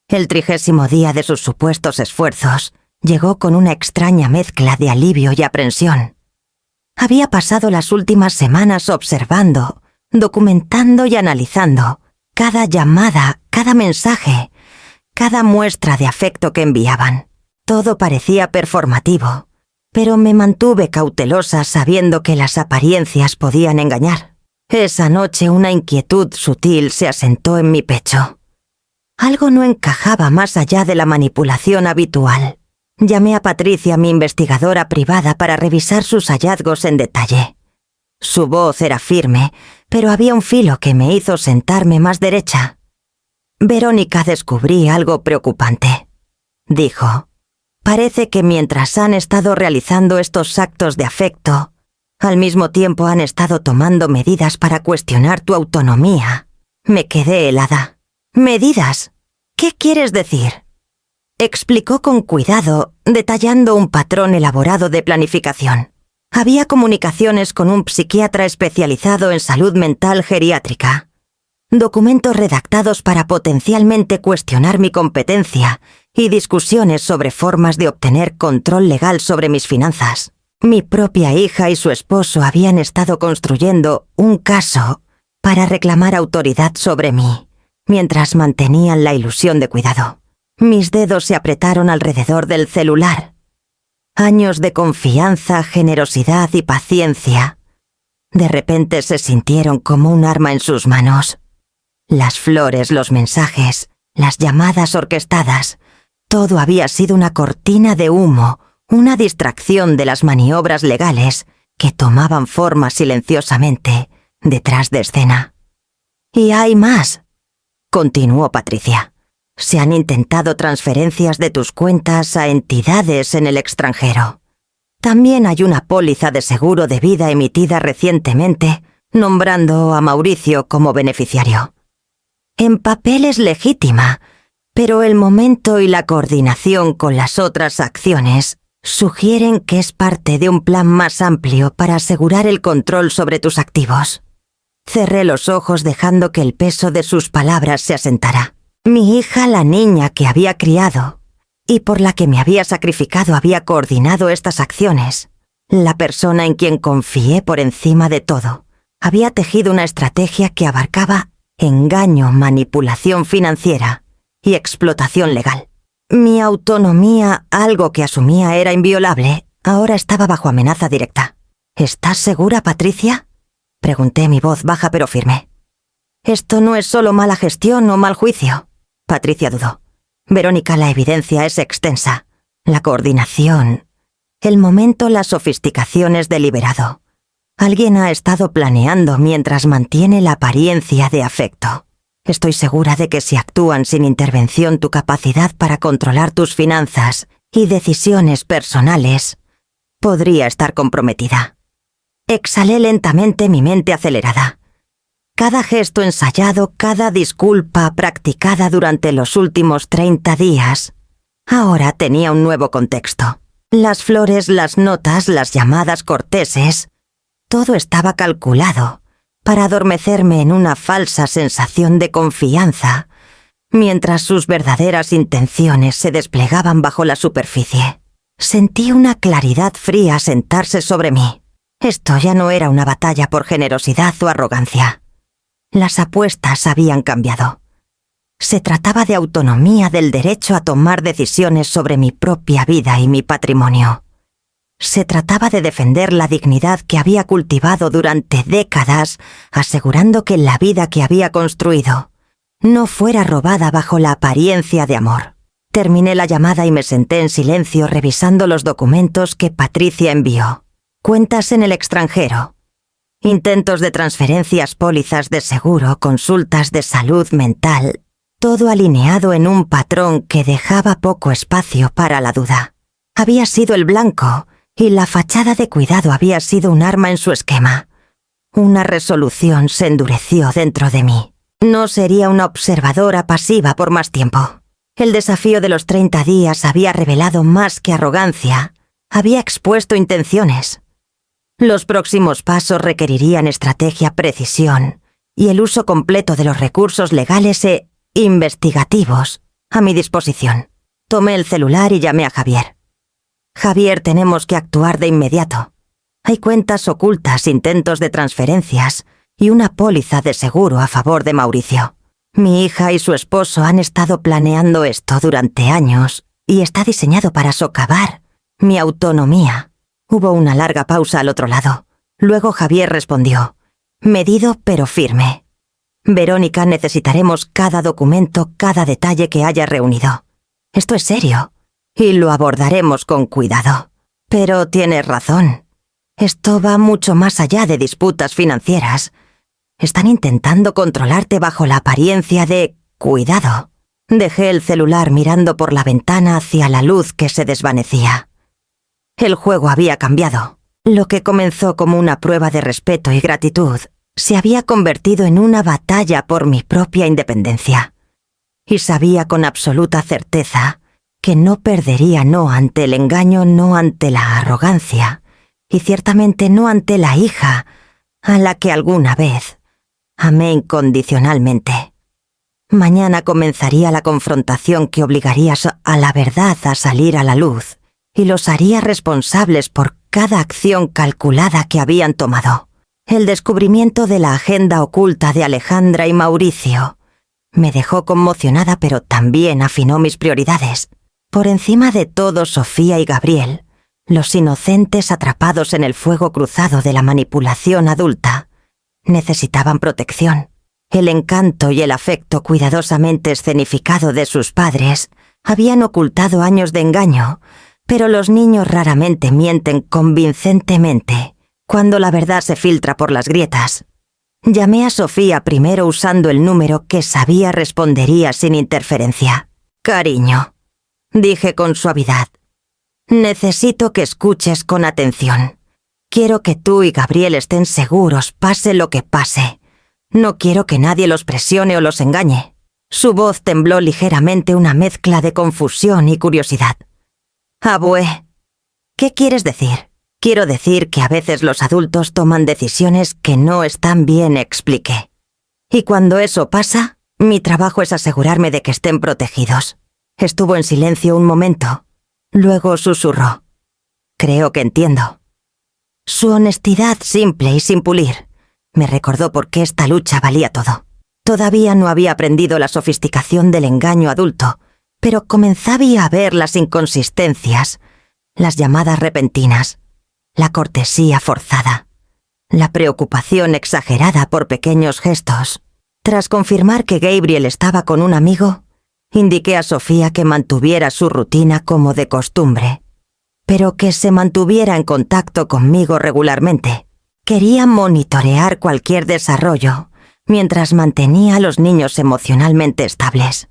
[SPEAKER 1] El 30º día de sus supuestos esfuerzos llegó con una extraña mezcla de alivio y aprensión. Había pasado las últimas semanas observando, documentando y analizando cada llamada, cada mensaje, cada muestra de afecto que enviaban. Todo parecía performativo, pero me mantuve cautelosa sabiendo que las apariencias podían engañar. Esa noche una inquietud sutil se asentó en mi pecho. Algo no encajaba más allá de la manipulación habitual. Llamé a Patricia, mi investigadora privada, para revisar sus hallazgos en detalle. Su voz era firme, pero había un filo que me hizo sentarme más derecha. Verónica, descubrí algo preocupante, dijo. Parece que mientras han estado realizando estos actos de afecto, al mismo tiempo han estado tomando medidas para cuestionar tu autonomía. Me quedé helada. ¿Medidas? ¿Qué quieres decir? Explicó con cuidado, detallando un patrón elaborado de planificación. Había comunicaciones con un psiquiatra especializado en salud mental geriátrica. Documentos redactados para potencialmente cuestionar mi competencia y discusiones sobre formas de obtener control legal sobre mis finanzas. Mi propia hija y su esposo habían estado construyendo un caso para reclamar autoridad sobre mí, mientras mantenían la ilusión de cuidado. Mis dedos se apretaron alrededor del celular. Años de confianza, generosidad y paciencia, de repente se sintieron como un arma en sus manos. Las flores, los mensajes, las llamadas orquestadas, todo había sido una cortina de humo, una distracción de las maniobras legales que tomaban forma silenciosamente detrás de escena. Y hay más, continuó Patricia. Se han intentado transferencias de tus cuentas a entidades en el extranjero. También hay una póliza de seguro de vida emitida recientemente, nombrando a Mauricio como beneficiario. En papel es legítima, pero el momento y la coordinación con las otras acciones sugieren que es parte de un plan más amplio para asegurar el control sobre tus activos. Cerré los ojos dejando que el peso de sus palabras se asentara. Mi hija, la niña que había criado y por la que me había sacrificado, había coordinado estas acciones. La persona en quien confié por encima de todo había tejido una estrategia que abarcaba engaño, manipulación financiera y explotación legal. Mi autonomía, algo que asumía era inviolable, ahora estaba bajo amenaza directa. ¿Estás segura, Patricia?, pregunté, mi voz baja pero firme. Esto no es solo mala gestión o mal juicio. Patricia dudó. Verónica, la evidencia es extensa. La coordinación, el momento, la sofisticación es deliberado. Alguien ha estado planeando mientras mantiene la apariencia de afecto. Estoy segura de que si actúan sin intervención, tu capacidad para controlar tus finanzas y decisiones personales podría estar comprometida. Exhalé lentamente, mi mente acelerada. Cada gesto ensayado, cada disculpa practicada durante los últimos 30 días, ahora tenía un nuevo contexto. Las flores, las notas, las llamadas corteses, todo estaba calculado para adormecerme en una falsa sensación de confianza, mientras sus verdaderas intenciones se desplegaban bajo la superficie. Sentí una claridad fría sentarse sobre mí. Esto ya no era una batalla por generosidad o arrogancia. Las apuestas habían cambiado. Se trataba de autonomía, del derecho a tomar decisiones sobre mi propia vida y mi patrimonio. Se trataba de defender la dignidad que había cultivado durante décadas, asegurando que la vida que había construido no fuera robada bajo la apariencia de amor. Terminé la llamada y me senté en silencio revisando los documentos que Patricia envió. Cuentas en el extranjero, intentos de transferencias, pólizas de seguro, consultas de salud mental, todo alineado en un patrón que dejaba poco espacio para la duda. Había sido el blanco y la fachada de cuidado había sido un arma en su esquema. Una resolución se endureció dentro de mí. No sería una observadora pasiva por más tiempo. El desafío de los 30 días había revelado más que arrogancia, había expuesto intenciones. Los próximos pasos requerirían estrategia, precisión y el uso completo de los recursos legales e investigativos a mi disposición. Tomé el celular y llamé a Javier. Javier, tenemos que actuar de inmediato. Hay cuentas ocultas, intentos de transferencias y una póliza de seguro a favor de Mauricio. Mi hija y su esposo han estado planeando esto durante años y está diseñado para socavar mi autonomía. Hubo una larga pausa al otro lado. Luego Javier respondió, medido pero firme. Verónica, necesitaremos cada documento, cada detalle que haya reunido. Esto es serio y lo abordaremos con cuidado. Pero tienes razón. Esto va mucho más allá de disputas financieras. Están intentando controlarte bajo la apariencia de cuidado. Dejé el celular mirando por la ventana hacia la luz que se desvanecía. El juego había cambiado. Lo que comenzó como una prueba de respeto y gratitud se había convertido en una batalla por mi propia independencia. Y sabía con absoluta certeza que no perdería no ante el engaño, no ante la arrogancia, y ciertamente no ante la hija a la que alguna vez amé incondicionalmente. Mañana comenzaría la confrontación que obligaría a la verdad a salir a la luz y los haría responsables por cada acción calculada que habían tomado. El descubrimiento de la agenda oculta de Alejandra y Mauricio me dejó conmocionada, pero también afinó mis prioridades. Por encima de todo, Sofía y Gabriel, los inocentes atrapados en el fuego cruzado de la manipulación adulta, necesitaban protección. El encanto y el afecto cuidadosamente escenificado de sus padres habían ocultado años de engaño, pero los niños raramente mienten convincentemente cuando la verdad se filtra por las grietas. Llamé a Sofía primero usando el número que sabía respondería sin interferencia. «Cariño», dije con suavidad, «necesito que escuches con atención. Quiero que tú y Gabriel estén seguros, pase lo que pase. No quiero que nadie los presione o los engañe». Su voz tembló ligeramente, una mezcla de confusión y curiosidad. «Abue, ¿qué quieres decir?» «Quiero decir que a veces los adultos toman decisiones que no están bien», expliqué. «Y cuando eso pasa, mi trabajo es asegurarme de que estén protegidos». Estuvo en silencio un momento. Luego susurró. «Creo que entiendo». Su honestidad simple y sin pulir me recordó por qué esta lucha valía todo. Todavía no había aprendido la sofisticación del engaño adulto, pero comenzaba a ver las inconsistencias, las llamadas repentinas, la cortesía forzada, la preocupación exagerada por pequeños gestos. Tras confirmar que Gabriel estaba con un amigo, indiqué a Sofía que mantuviera su rutina como de costumbre, pero que se mantuviera en contacto conmigo regularmente. Quería monitorear cualquier desarrollo mientras mantenía a los niños emocionalmente estables.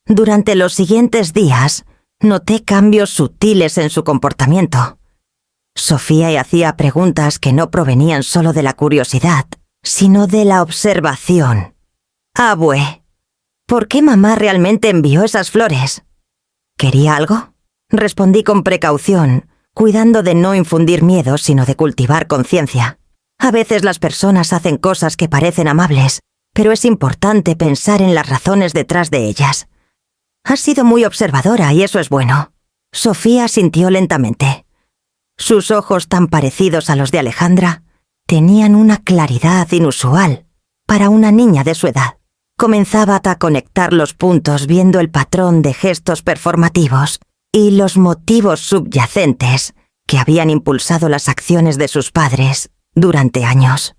[SPEAKER 1] Durante los siguientes días, noté cambios sutiles en su comportamiento. Sofía hacía preguntas que no provenían solo de la curiosidad, sino de la observación. «Abue, ¿por qué mamá realmente envió esas flores? ¿Quería algo?», respondí con precaución, cuidando de no infundir miedo, sino de cultivar conciencia. A veces las personas hacen cosas que parecen amables, pero es importante pensar en las razones detrás de ellas. «Has sido muy observadora y eso es bueno». Sofía asintió lentamente. Sus ojos, tan parecidos a los de Alejandra, tenían una claridad inusual para una niña de su edad. Comenzaba a conectar los puntos viendo el patrón de gestos performativos y los motivos subyacentes que habían impulsado las acciones de sus padres durante años.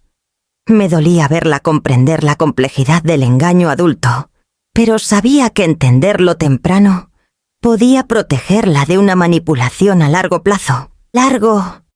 [SPEAKER 1] Me dolía verla comprender la complejidad del engaño adulto pero sabía que entenderlo temprano podía protegerla de una manipulación a largo plazo.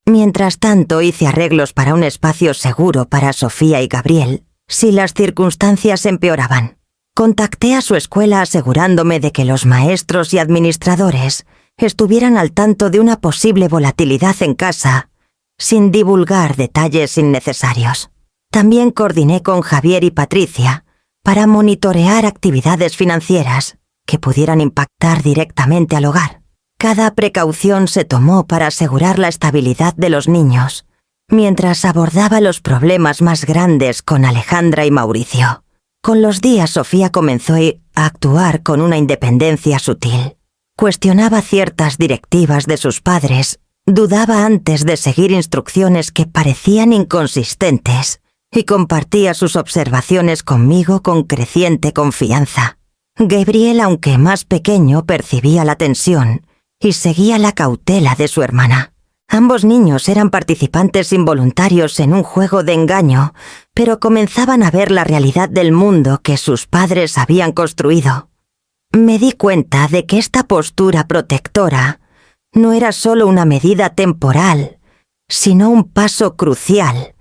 [SPEAKER 1] Mientras tanto hice arreglos para un espacio seguro para Sofía y Gabriel, si las circunstancias empeoraban. Contacté a su escuela asegurándome de que los maestros y administradores estuvieran al tanto de una posible volatilidad en casa, sin divulgar detalles innecesarios. También coordiné con Javier y Patricia para monitorear actividades financieras que pudieran impactar directamente al hogar. Cada precaución se tomó para asegurar la estabilidad de los niños, mientras abordaba los problemas más grandes con Alejandra y Mauricio. Con los días, Sofía comenzó a actuar con una independencia sutil. Cuestionaba ciertas directivas de sus padres, dudaba antes de seguir instrucciones que parecían inconsistentes y compartía sus observaciones conmigo con creciente confianza. Gabriel, aunque más pequeño, percibía la tensión y seguía la cautela de su hermana. Ambos niños eran participantes involuntarios en un juego de engaño, pero comenzaban a ver la realidad del mundo que sus padres habían construido. Me di cuenta de que esta postura protectora no era solo una medida temporal, sino un paso crucial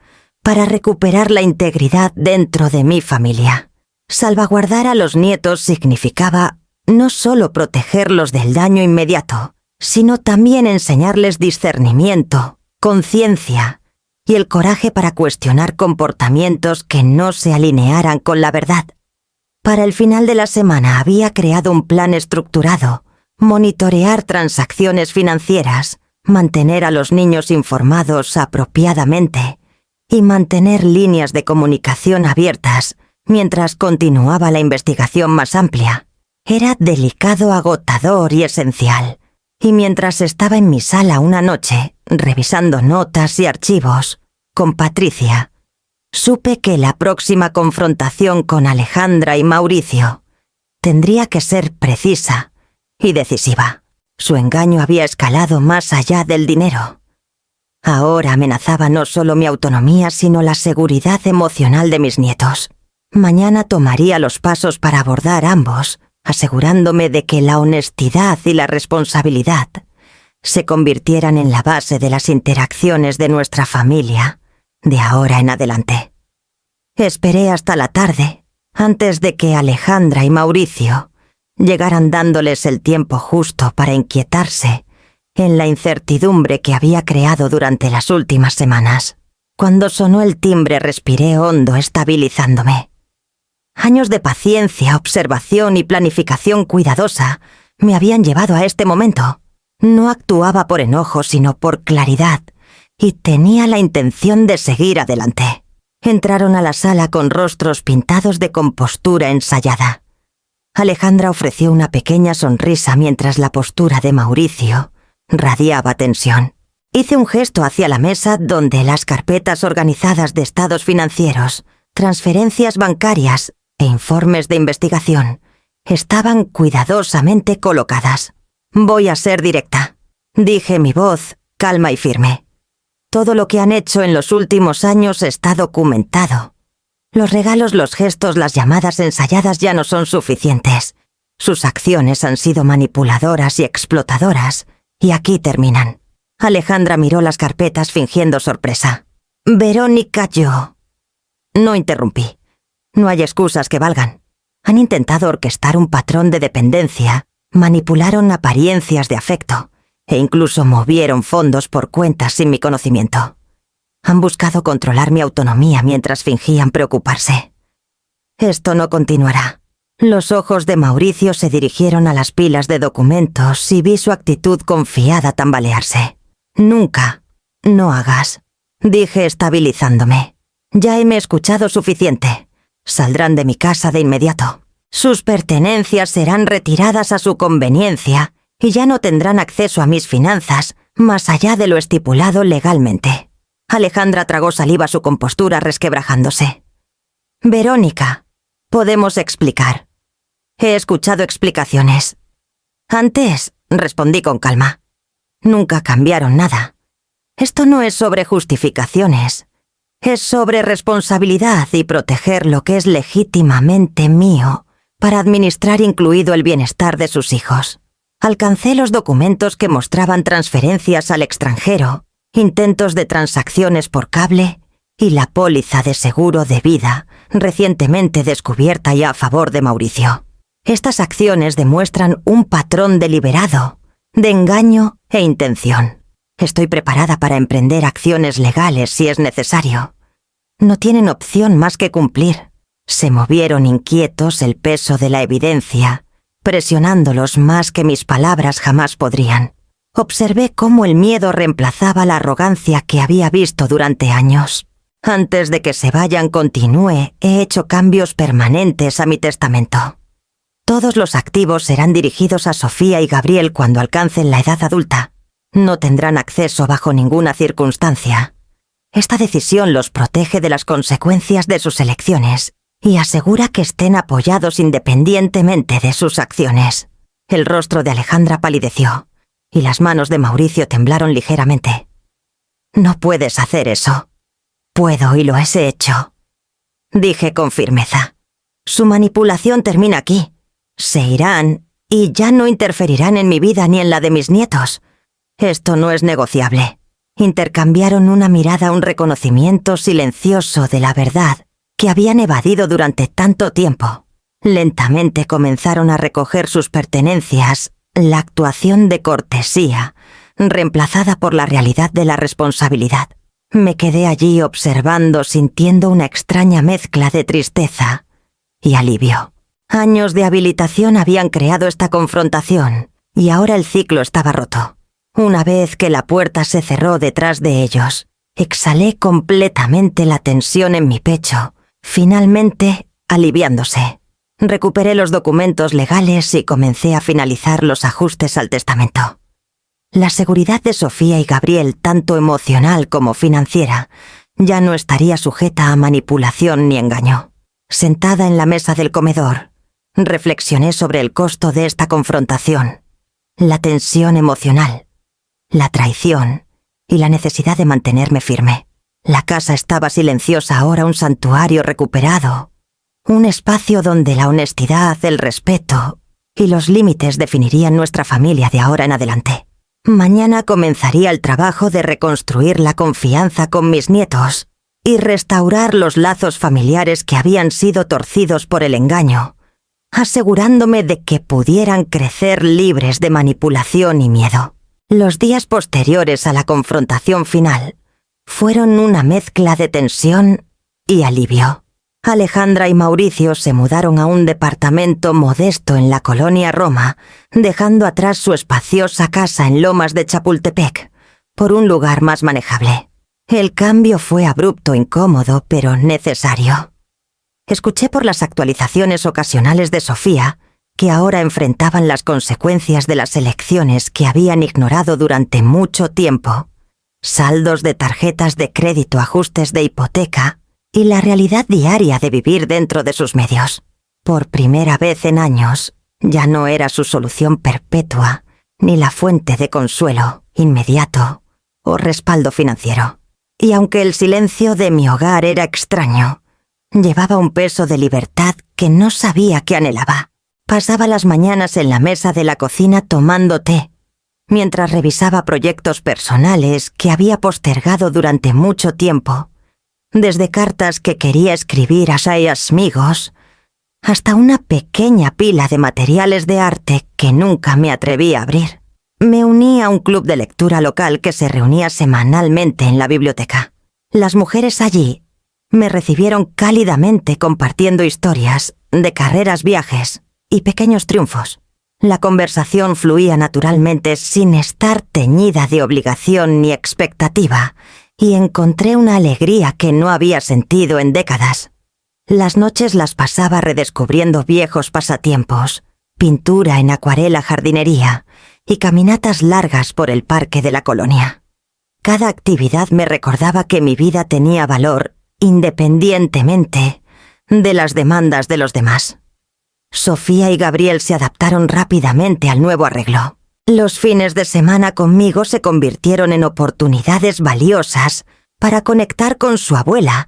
[SPEAKER 1] para recuperar la integridad dentro de mi familia. Salvaguardar a los nietos significaba no solo protegerlos del daño inmediato, sino también enseñarles discernimiento, conciencia y el coraje para cuestionar comportamientos que no se alinearan con la verdad. Para el final de la semana había creado un plan estructurado: monitorear transacciones financieras, mantener a los niños informados apropiadamente y mantener líneas de comunicación abiertas mientras continuaba la investigación más amplia. Era delicado, agotador y esencial. Y mientras estaba en mi sala una noche, revisando notas y archivos, con Patricia, supe que la próxima confrontación con Alejandra y Mauricio tendría que ser precisa y decisiva. Su engaño había escalado más allá del dinero. Ahora amenazaba no solo mi autonomía, sino la seguridad emocional de mis nietos. Mañana tomaría los pasos para abordar ambos, asegurándome de que la honestidad y la responsabilidad se convirtieran en la base de las interacciones de nuestra familia de ahora en adelante. Esperé hasta la tarde, antes de que Alejandra y Mauricio llegaran, dándoles el tiempo justo para inquietarse en la incertidumbre que había creado durante las últimas semanas. Cuando sonó el timbre, respiré hondo, estabilizándome. Años de paciencia, observación y planificación cuidadosa me habían llevado a este momento. No actuaba por enojo, sino por claridad, y tenía la intención de seguir adelante. Entraron a la sala con rostros pintados de compostura ensayada. Alejandra ofreció una pequeña sonrisa mientras la postura de Mauricio radiaba tensión. Hice un gesto hacia la mesa donde las carpetas organizadas de estados financieros, transferencias bancarias e informes de investigación estaban cuidadosamente colocadas. «Voy a ser directa», dije, mi voz calma y firme. «Todo lo que han hecho en los últimos años está documentado. Los regalos, los gestos, las llamadas ensayadas ya no son suficientes. Sus acciones han sido manipuladoras y explotadoras, y aquí terminan». Alejandra miró las carpetas fingiendo sorpresa. «Verónica, yo...» No interrumpí. No hay excusas que valgan. Han intentado orquestar un patrón de dependencia, manipularon apariencias de afecto e incluso movieron fondos por cuentas sin mi conocimiento. Han buscado controlar mi autonomía mientras fingían preocuparse. Esto no continuará. Los ojos de Mauricio se dirigieron a las pilas de documentos y vi su actitud confiada tambalearse. «Nunca, no hagas», dije estabilizándome. «Ya me he escuchado suficiente. Saldrán de mi casa de inmediato. Sus pertenencias serán retiradas a su conveniencia y ya no tendrán acceso a mis finanzas más allá de lo estipulado legalmente». Alejandra tragó saliva, su compostura resquebrajándose. «Verónica, podemos explicar. He escuchado explicaciones. Antes», respondí con calma, «nunca cambiaron nada. Esto no es sobre justificaciones. Es sobre responsabilidad y proteger lo que es legítimamente mío para administrar incluido el bienestar de sus hijos. Alcancé los documentos que mostraban transferencias al extranjero, intentos de transacciones por cable y la póliza de seguro de vida recientemente descubierta y a favor de Mauricio. Estas acciones demuestran un patrón deliberado de engaño e intención. Estoy preparada para emprender acciones legales si es necesario. No tienen opción más que cumplir. Se movieron inquietos el peso de la evidencia, presionándolos más que mis palabras jamás podrían. Observé cómo el miedo reemplazaba la arrogancia que había visto durante años. Antes de que se vayan, continúe, he hecho cambios permanentes a mi testamento. Todos los activos serán dirigidos a Sofía y Gabriel cuando alcancen la edad adulta. No tendrán acceso bajo ninguna circunstancia. Esta decisión los protege de las consecuencias de sus elecciones y asegura que estén apoyados independientemente de sus acciones. El rostro de Alejandra palideció y las manos de Mauricio temblaron ligeramente. «No puedes hacer eso». «Puedo y lo he hecho», dije con firmeza. «Su manipulación termina aquí. Se irán y ya no interferirán en mi vida ni en la de mis nietos. Esto no es negociable». Intercambiaron una mirada, un reconocimiento silencioso de la verdad que habían evadido durante tanto tiempo. Lentamente comenzaron a recoger sus pertenencias, la actuación de cortesía, reemplazada por la realidad de la responsabilidad. Me quedé allí observando, sintiendo una extraña mezcla de tristeza y alivio. Años de habilitación habían creado esta confrontación, y ahora el ciclo estaba roto. Una vez que la puerta se cerró detrás de ellos, exhalé completamente la tensión en mi pecho, finalmente aliviándose. Recuperé los documentos legales y comencé a finalizar los ajustes al testamento. La seguridad de Sofía y Gabriel, tanto emocional como financiera, ya no estaría sujeta a manipulación ni engaño. Sentada en la mesa del comedor, reflexioné sobre el costo de esta confrontación, la tensión emocional, la traición y la necesidad de mantenerme firme. La casa estaba silenciosa ahora, un santuario recuperado, un espacio donde la honestidad, el respeto y los límites definirían nuestra familia de ahora en adelante. Mañana comenzaría el trabajo de reconstruir la confianza con mis nietos y restaurar los lazos familiares que habían sido torcidos por el engaño, asegurándome de que pudieran crecer libres de manipulación y miedo. Los días posteriores a la confrontación final fueron una mezcla de tensión y alivio. Alejandra y Mauricio se mudaron a un departamento modesto en la colonia Roma, dejando atrás su espaciosa casa en Lomas de Chapultepec, por un lugar más manejable. El cambio fue abrupto, incómodo, pero necesario. Escuché por las actualizaciones ocasionales de Sofía que ahora enfrentaban las consecuencias de las elecciones que habían ignorado durante mucho tiempo. Saldos de tarjetas de crédito, ajustes de hipoteca y la realidad diaria de vivir dentro de sus medios. Por primera vez en años, ya no era su solución perpetua, ni la fuente de consuelo inmediato o respaldo financiero. Y aunque el silencio de mi hogar era extraño, llevaba un peso de libertad que no sabía que anhelaba. Pasaba las mañanas en la mesa de la cocina tomando té, mientras revisaba proyectos personales que había postergado durante mucho tiempo, desde cartas que quería escribir a seis amigos, hasta una pequeña pila de materiales de arte que nunca me atreví a abrir. Me uní a un club de lectura local que se reunía semanalmente en la biblioteca. Las mujeres allí me recibieron cálidamente, compartiendo historias de carreras, viajes y pequeños triunfos. La conversación fluía naturalmente sin estar teñida de obligación ni expectativa, y encontré una alegría que no había sentido en décadas. Las noches las pasaba redescubriendo viejos pasatiempos, pintura en acuarela, jardinería y caminatas largas por el parque de la colonia. Cada actividad me recordaba que mi vida tenía valor independientemente de las demandas de los demás. Sofía y Gabriel se adaptaron rápidamente al nuevo arreglo. Los fines de semana conmigo se convirtieron en oportunidades valiosas para conectar con su abuela,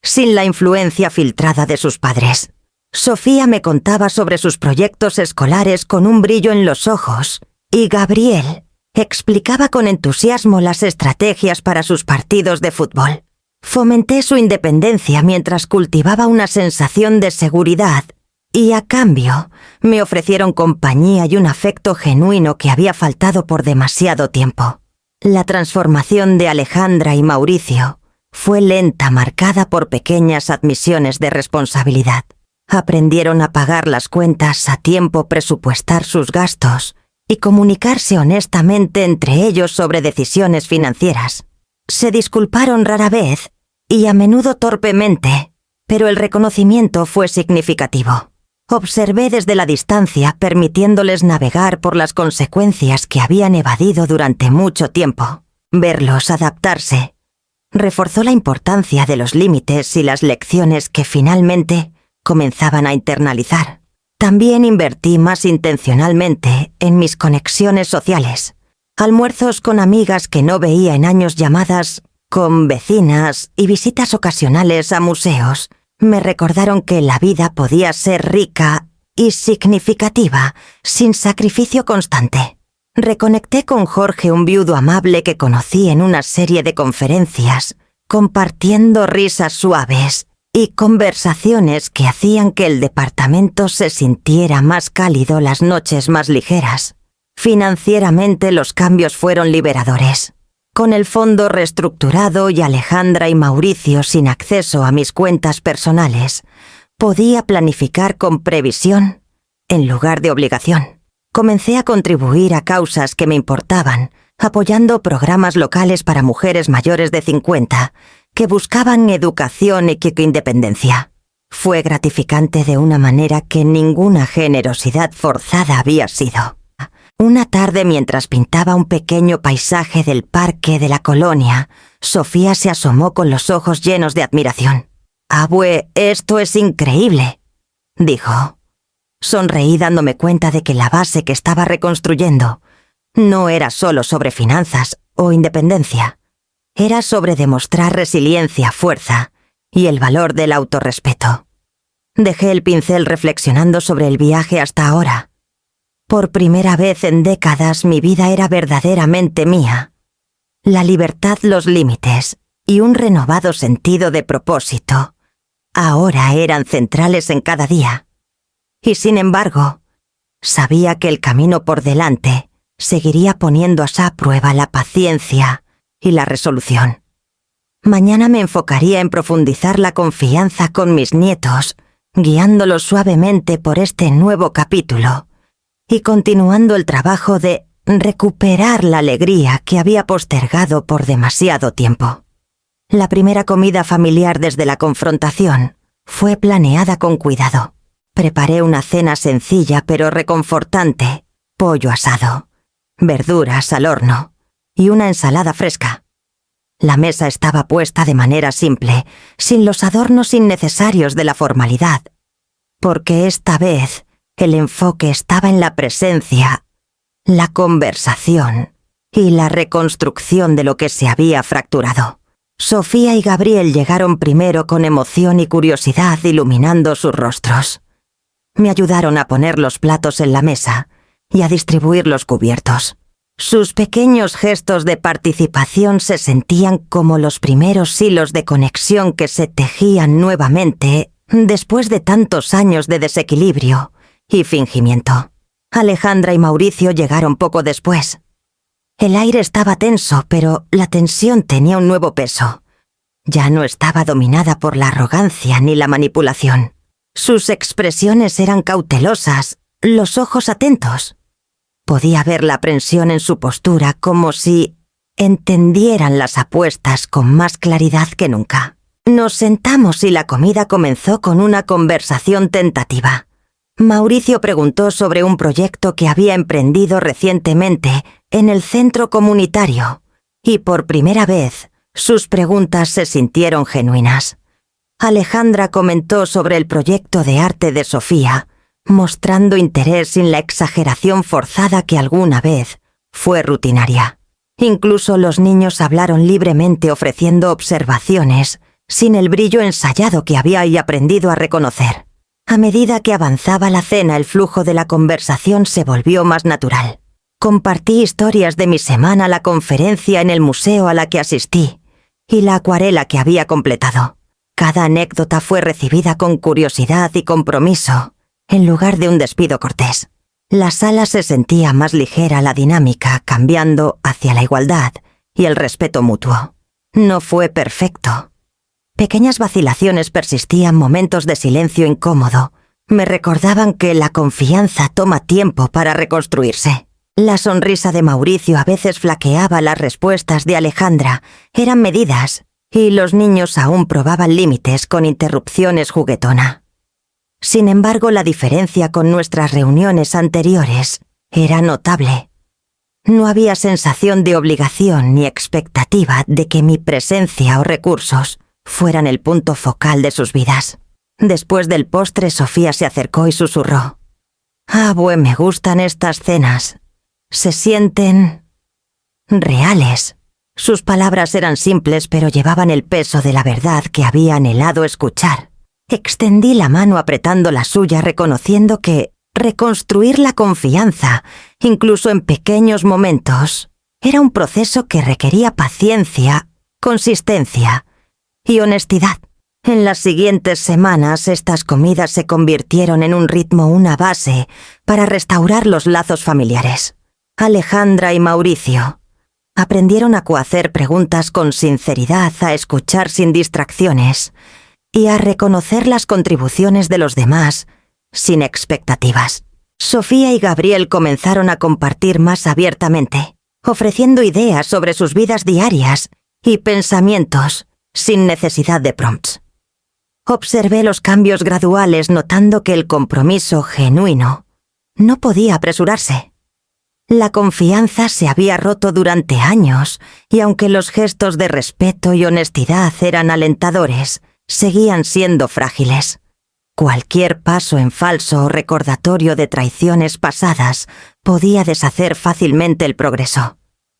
[SPEAKER 1] sin la influencia filtrada de sus padres. Sofía me contaba sobre sus proyectos escolares con un brillo en los ojos, y Gabriel explicaba con entusiasmo las estrategias para sus partidos de fútbol. Fomenté su independencia mientras cultivaba una sensación de seguridad, y a cambio me ofrecieron compañía y un afecto genuino que había faltado por demasiado tiempo. La transformación de Alejandra y Mauricio fue lenta, marcada por pequeñas admisiones de responsabilidad. Aprendieron a pagar las cuentas a tiempo, presupuestar sus gastos y comunicarse honestamente entre ellos sobre decisiones financieras. Se disculparon rara vez y a menudo torpemente, pero el reconocimiento fue significativo. Observé desde la distancia, permitiéndoles navegar por las consecuencias que habían evadido durante mucho tiempo. Verlos adaptarse reforzó la importancia de los límites y las lecciones que finalmente comenzaban a internalizar. También invertí más intencionalmente en mis conexiones sociales. Almuerzos con amigas que no veía en años, llamadas con vecinas y visitas ocasionales a museos me recordaron que la vida podía ser rica y significativa sin sacrificio constante. Reconecté con Jorge, un viudo amable que conocí en una serie de conferencias, compartiendo risas suaves y conversaciones que hacían que el departamento se sintiera más cálido, las noches más ligeras. Financieramente los cambios fueron liberadores. Con el fondo reestructurado y Alejandra y Mauricio sin acceso a mis cuentas personales, podía planificar con previsión en lugar de obligación. Comencé a contribuir a causas que me importaban, apoyando programas locales para mujeres mayores de 50 que buscaban educación y independencia. Fue gratificante de una manera que ninguna generosidad forzada había sido. Una tarde, mientras pintaba un pequeño paisaje del parque de la colonia, Sofía se asomó con los ojos llenos de admiración. «Abue, esto es increíble», dijo. Sonreí dándome cuenta de que la base que estaba reconstruyendo no era solo sobre finanzas o independencia. Era sobre demostrar resiliencia, fuerza y el valor del autorrespeto. Dejé el pincel reflexionando sobre el viaje hasta ahora. Por primera vez en décadas mi vida era verdaderamente mía. La libertad, los límites y un renovado sentido de propósito ahora eran centrales en cada día. Y sin embargo, sabía que el camino por delante seguiría poniendo a prueba la paciencia y la resolución. Mañana me enfocaría en profundizar la confianza con mis nietos, guiándolos suavemente por este nuevo capítulo y continuando el trabajo de recuperar la alegría que había postergado por demasiado tiempo. La primera comida familiar desde la confrontación fue planeada con cuidado. Preparé una cena sencilla pero reconfortante: pollo asado, verduras al horno y una ensalada fresca. La mesa estaba puesta de manera simple, sin los adornos innecesarios de la formalidad, porque esta vez el enfoque estaba en la presencia, la conversación y la reconstrucción de lo que se había fracturado. Sofía y Gabriel llegaron primero, con emoción y curiosidad iluminando sus rostros. Me ayudaron a poner los platos en la mesa y a distribuir los cubiertos. Sus pequeños gestos de participación se sentían como los primeros hilos de conexión que se tejían nuevamente después de tantos años de desequilibrio y fingimiento. Alejandra y Mauricio llegaron poco después. El aire estaba tenso, pero la tensión tenía un nuevo peso. Ya no estaba dominada por la arrogancia ni la manipulación. Sus expresiones eran cautelosas, los ojos atentos. Podía ver la aprensión en su postura, como si entendieran las apuestas con más claridad que nunca. Nos sentamos y la comida comenzó con una conversación tentativa. Mauricio preguntó sobre un proyecto que había emprendido recientemente en el centro comunitario, y por primera vez sus preguntas se sintieron genuinas. Alejandra comentó sobre el proyecto de arte de Sofía, mostrando interés sin la exageración forzada que alguna vez fue rutinaria. Incluso los niños hablaron libremente, ofreciendo observaciones sin el brillo ensayado que había aprendido a reconocer. A medida que avanzaba la cena, el flujo de la conversación se volvió más natural. Compartí historias de mi semana, la conferencia en el museo a la que asistí y la acuarela que había completado. Cada anécdota fue recibida con curiosidad y compromiso, en lugar de un despido cortés. La sala se sentía más ligera, la dinámica cambiando hacia la igualdad y el respeto mutuo. No fue perfecto. Pequeñas vacilaciones persistían, momentos de silencio incómodo. Me recordaban que la confianza toma tiempo para reconstruirse. La sonrisa de Mauricio a veces flaqueaba, las respuestas de Alejandra eran medidas y los niños aún probaban límites con interrupciones juguetona. Sin embargo, la diferencia con nuestras reuniones anteriores era notable. No había sensación de obligación ni expectativa de que mi presencia o recursos fueran el punto focal de sus vidas. Después del postre, Sofía se acercó y susurró: me gustan estas cenas. Se sienten reales. Sus palabras eran simples, pero llevaban el peso de la verdad que había anhelado escuchar. Extendí la mano apretando la suya, reconociendo que reconstruir la confianza, incluso en pequeños momentos, era un proceso que requería paciencia, consistencia y honestidad. En las siguientes semanas, estas comidas se convirtieron en un ritmo, una base para restaurar los lazos familiares. Alejandra y Mauricio aprendieron a hacer preguntas con sinceridad, a escuchar sin distracciones y a reconocer las contribuciones de los demás sin expectativas. Sofía y Gabriel comenzaron a compartir más abiertamente, ofreciendo ideas sobre sus vidas diarias y pensamientos sin necesidad de prompts. Observé los cambios graduales, notando que el compromiso genuino no podía apresurarse. La confianza se había roto durante años y aunque los gestos de respeto y honestidad eran alentadores, seguían siendo frágiles. Cualquier paso en falso o recordatorio de traiciones pasadas podía deshacer fácilmente el progreso.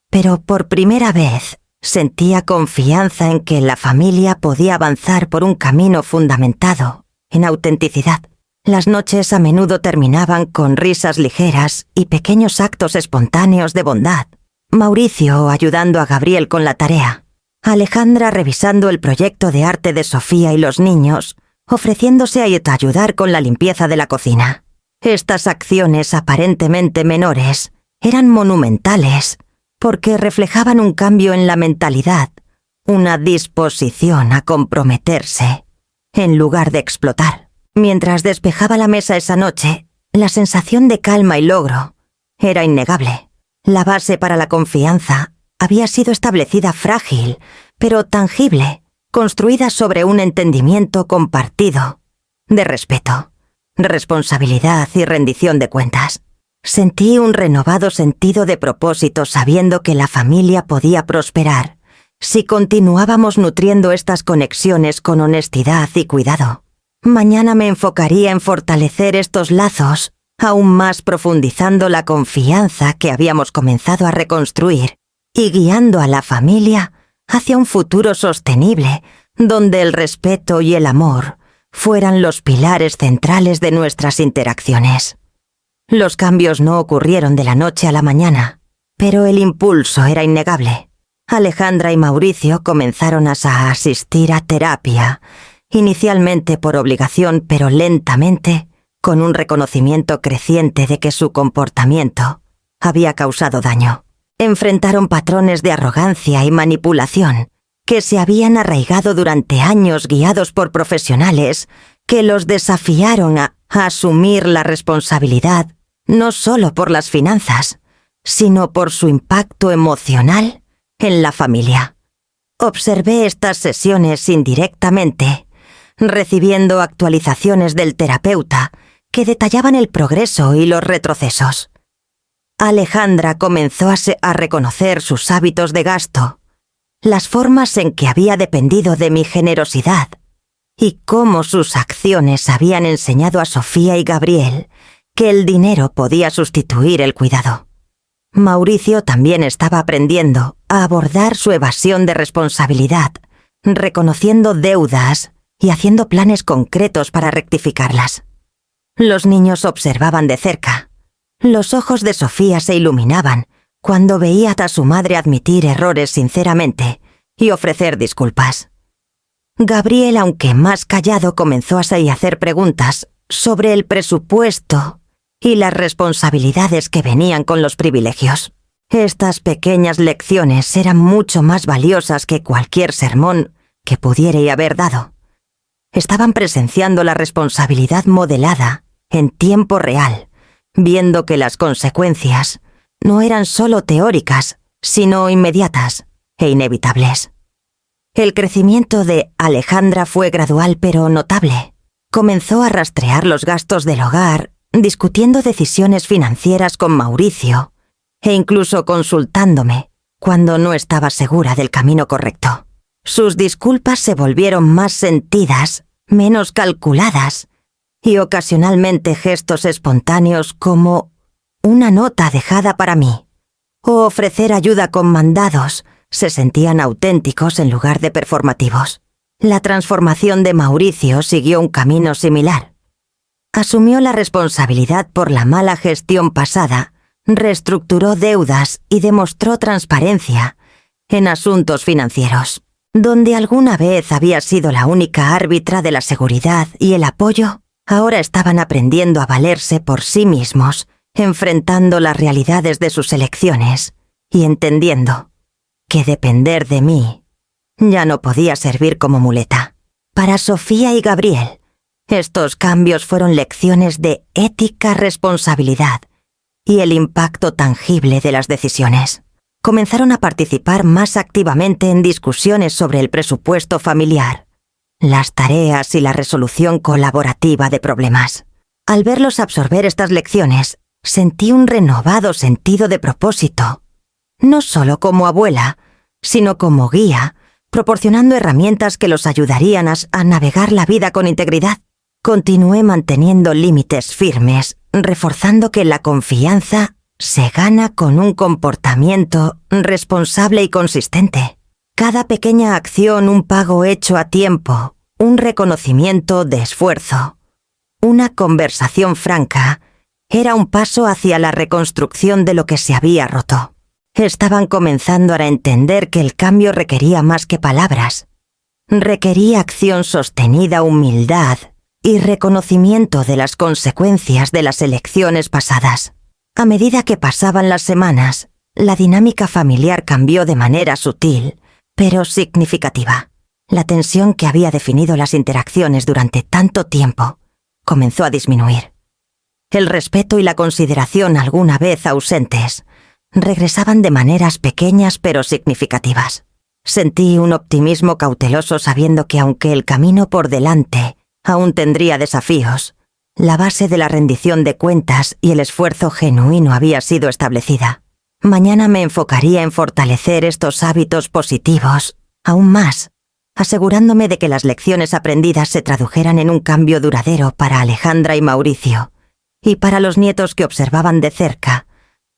[SPEAKER 1] Pero por primera vez sentía confianza en que la familia podía avanzar por un camino fundamentado en autenticidad. Las noches a menudo terminaban con risas ligeras y pequeños actos espontáneos de bondad. Mauricio ayudando a Gabriel con la tarea, Alejandra revisando el proyecto de arte de Sofía y los niños, ofreciéndose a ayudar con la limpieza de la cocina. Estas acciones aparentemente menores eran monumentales porque reflejaban un cambio en la mentalidad, una disposición a comprometerse en lugar de explotar. Mientras despejaba la mesa esa noche, la sensación de calma y logro era innegable. La base para la confianza había sido establecida, frágil, pero tangible, construida sobre un entendimiento compartido, de respeto, responsabilidad y rendición de cuentas. Sentí un renovado sentido de propósito, sabiendo que la familia podía prosperar si continuábamos nutriendo estas conexiones con honestidad y cuidado. Mañana me enfocaría en fortalecer estos lazos, aún más profundizando la confianza que habíamos comenzado a reconstruir y guiando a la familia hacia un futuro sostenible, donde el respeto y el amor fueran los pilares centrales de nuestras interacciones. Los cambios no ocurrieron de la noche a la mañana, pero el impulso era innegable. Alejandra y Mauricio comenzaron a asistir a terapia, inicialmente por obligación, pero lentamente, con un reconocimiento creciente de que su comportamiento había causado daño. Enfrentaron patrones de arrogancia y manipulación que se habían arraigado durante años, guiados por profesionales que los desafiaron a asumir la responsabilidad no solo por las finanzas, sino por su impacto emocional en la familia. Observé estas sesiones indirectamente, recibiendo actualizaciones del terapeuta que detallaban el progreso y los retrocesos. Alejandra comenzó a reconocer sus hábitos de gasto, las formas en que había dependido de mi generosidad y cómo sus acciones habían enseñado a Sofía y Gabriel que el dinero podía sustituir el cuidado. Mauricio también estaba aprendiendo a abordar su evasión de responsabilidad, reconociendo deudas y haciendo planes concretos para rectificarlas. Los niños observaban de cerca. Los ojos de Sofía se iluminaban cuando veía a su madre admitir errores sinceramente y ofrecer disculpas. Gabriel, aunque más callado, comenzó a hacer preguntas sobre el presupuesto y las responsabilidades que venían con los privilegios. Estas pequeñas lecciones eran mucho más valiosas que cualquier sermón que pudiera haber dado. Estaban presenciando la responsabilidad modelada en tiempo real, viendo que las consecuencias no eran solo teóricas, sino inmediatas e inevitables. El crecimiento de Alejandra fue gradual pero notable. Comenzó a rastrear los gastos del hogar, discutiendo decisiones financieras con Mauricio e incluso consultándome cuando no estaba segura del camino correcto. Sus disculpas se volvieron más sentidas, menos calculadas, y ocasionalmente gestos espontáneos como una nota dejada para mí o ofrecer ayuda con mandados se sentían auténticos en lugar de performativos. La transformación de Mauricio siguió un camino similar. Asumió la responsabilidad por la mala gestión pasada, reestructuró deudas y demostró transparencia en asuntos financieros. Donde alguna vez había sido la única árbitra de la seguridad y el apoyo, ahora estaban aprendiendo a valerse por sí mismos, enfrentando las realidades de sus elecciones y entendiendo que depender de mí ya no podía servir como muleta. Para Sofía y Gabriel, estos cambios fueron lecciones de ética, responsabilidad y el impacto tangible de las decisiones. Comenzaron a participar más activamente en discusiones sobre el presupuesto familiar, las tareas y la resolución colaborativa de problemas. Al verlos absorber estas lecciones, sentí un renovado sentido de propósito, no solo como abuela, sino como guía, proporcionando herramientas que los ayudarían a navegar la vida con integridad. Continué manteniendo límites firmes, reforzando que la confianza se gana con un comportamiento responsable y consistente. Cada pequeña acción, un pago hecho a tiempo, un reconocimiento de esfuerzo, una conversación franca, era un paso hacia la reconstrucción de lo que se había roto. Estaban comenzando a entender que el cambio requería más que palabras. Requería acción sostenida, humildad y reconocimiento de las consecuencias de las elecciones pasadas. A medida que pasaban las semanas, la dinámica familiar cambió de manera sutil, pero significativa. La tensión que había definido las interacciones durante tanto tiempo comenzó a disminuir. El respeto y la consideración, alguna vez ausentes, regresaban de maneras pequeñas pero significativas. Sentí un optimismo cauteloso sabiendo que aunque el camino por delante aún tendría desafíos, la base de la rendición de cuentas y el esfuerzo genuino había sido establecida. Mañana me enfocaría en fortalecer estos hábitos positivos aún más, asegurándome de que las lecciones aprendidas se tradujeran en un cambio duradero para Alejandra y Mauricio, y para los nietos que observaban de cerca,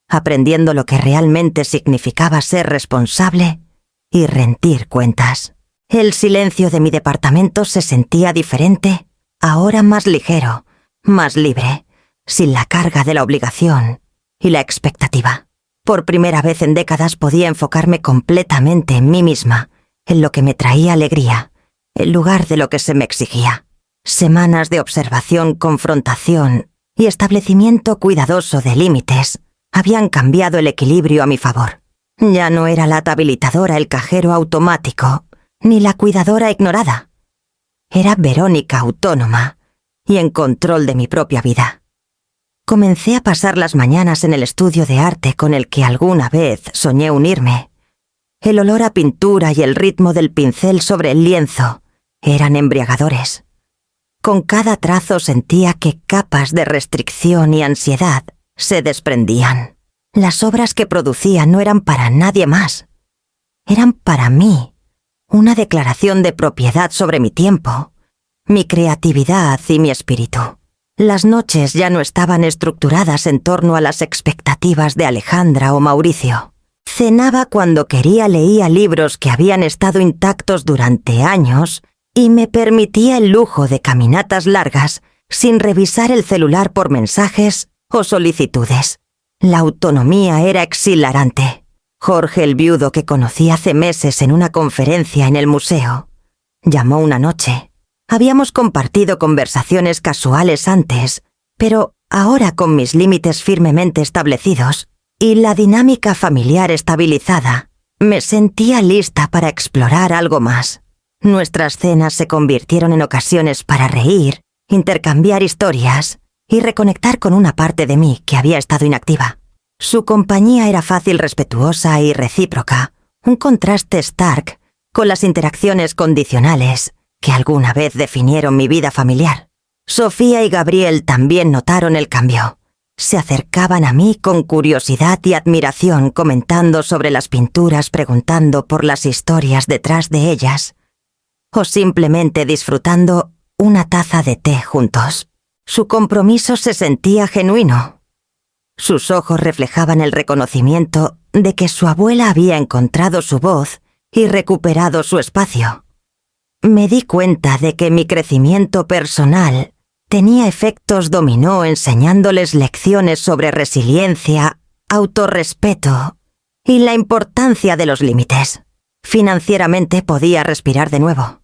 [SPEAKER 1] aprendiendo lo que realmente significaba ser responsable y rendir cuentas. El silencio de mi departamento se sentía diferente, ahora más ligero, más libre, sin la carga de la obligación y la expectativa. Por primera vez en décadas podía enfocarme completamente en mí misma, en lo que me traía alegría, en lugar de lo que se me exigía. Semanas de observación, confrontación y establecimiento cuidadoso de límites habían cambiado el equilibrio a mi favor. Ya no era la habilitadora el cajero automático, ni la cuidadora ignorada. Era Verónica autónoma y en control de mi propia vida. Comencé a pasar las mañanas en el estudio de arte con el que alguna vez soñé unirme. El olor a pintura y el ritmo del pincel sobre el lienzo eran embriagadores. Con cada trazo sentía que capas de restricción y ansiedad se desprendían. Las obras que producía no eran para nadie más. Eran para mí, una declaración de propiedad sobre mi tiempo, mi creatividad y mi espíritu. Las noches ya no estaban estructuradas en torno a las expectativas de Alejandra o Mauricio. Cenaba cuando quería, leía libros que habían estado intactos durante años y me permitía el lujo de caminatas largas sin revisar el celular por mensajes o solicitudes. La autonomía era exhilarante. Jorge, el viudo que conocí hace meses en una conferencia en el museo, llamó una noche. Habíamos compartido conversaciones casuales antes, pero ahora con mis límites firmemente establecidos y la dinámica familiar estabilizada, me sentía lista para explorar algo más. Nuestras cenas se convirtieron en ocasiones para reír, intercambiar historias y reconectar con una parte de mí que había estado inactiva. Su compañía era fácil, respetuosa y recíproca, un contraste stark con las interacciones condicionales que alguna vez definieron mi vida familiar. Sofía y Gabriel también notaron el cambio. Se acercaban a mí con curiosidad y admiración, comentando sobre las pinturas, preguntando por las historias detrás de ellas, o simplemente disfrutando una taza de té juntos. Su compromiso se sentía genuino. Sus ojos reflejaban el reconocimiento de que su abuela había encontrado su voz y recuperado su espacio. Me di cuenta de que mi crecimiento personal tenía efectos dominó, enseñándoles lecciones sobre resiliencia, autorrespeto y la importancia de los límites. Financieramente podía respirar de nuevo.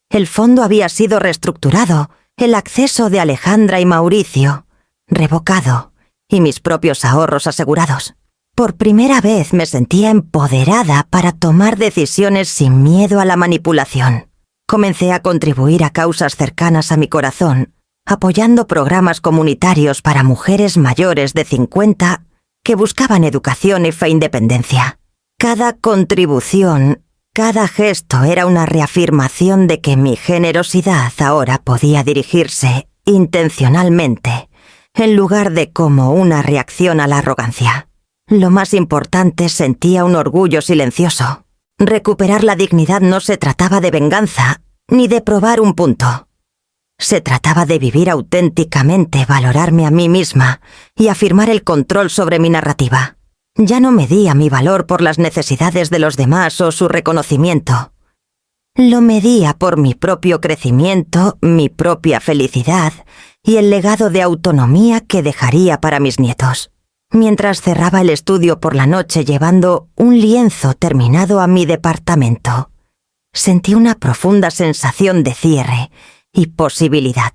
[SPEAKER 1] El fondo había sido reestructurado, el acceso de Alejandra y Mauricio revocado y mis propios ahorros asegurados. Por primera vez me sentía empoderada para tomar decisiones sin miedo a la manipulación. Comencé a contribuir a causas cercanas a mi corazón, apoyando programas comunitarios para mujeres mayores de 50 que buscaban educación y fe independencia. Cada contribución, cada gesto era una reafirmación de que mi generosidad ahora podía dirigirse intencionalmente, en lugar de como una reacción a la arrogancia. Lo más importante, sentía un orgullo silencioso. Recuperar la dignidad no se trataba de venganza, ni de probar un punto. Se trataba de vivir auténticamente, valorarme a mí misma y afirmar el control sobre mi narrativa. Ya no medía mi valor por las necesidades de los demás o su reconocimiento. Lo medía por mi propio crecimiento, mi propia felicidad y el legado de autonomía que dejaría para mis nietos. Mientras cerraba el estudio por la noche llevando un lienzo terminado a mi departamento, sentí una profunda sensación de cierre y posibilidad.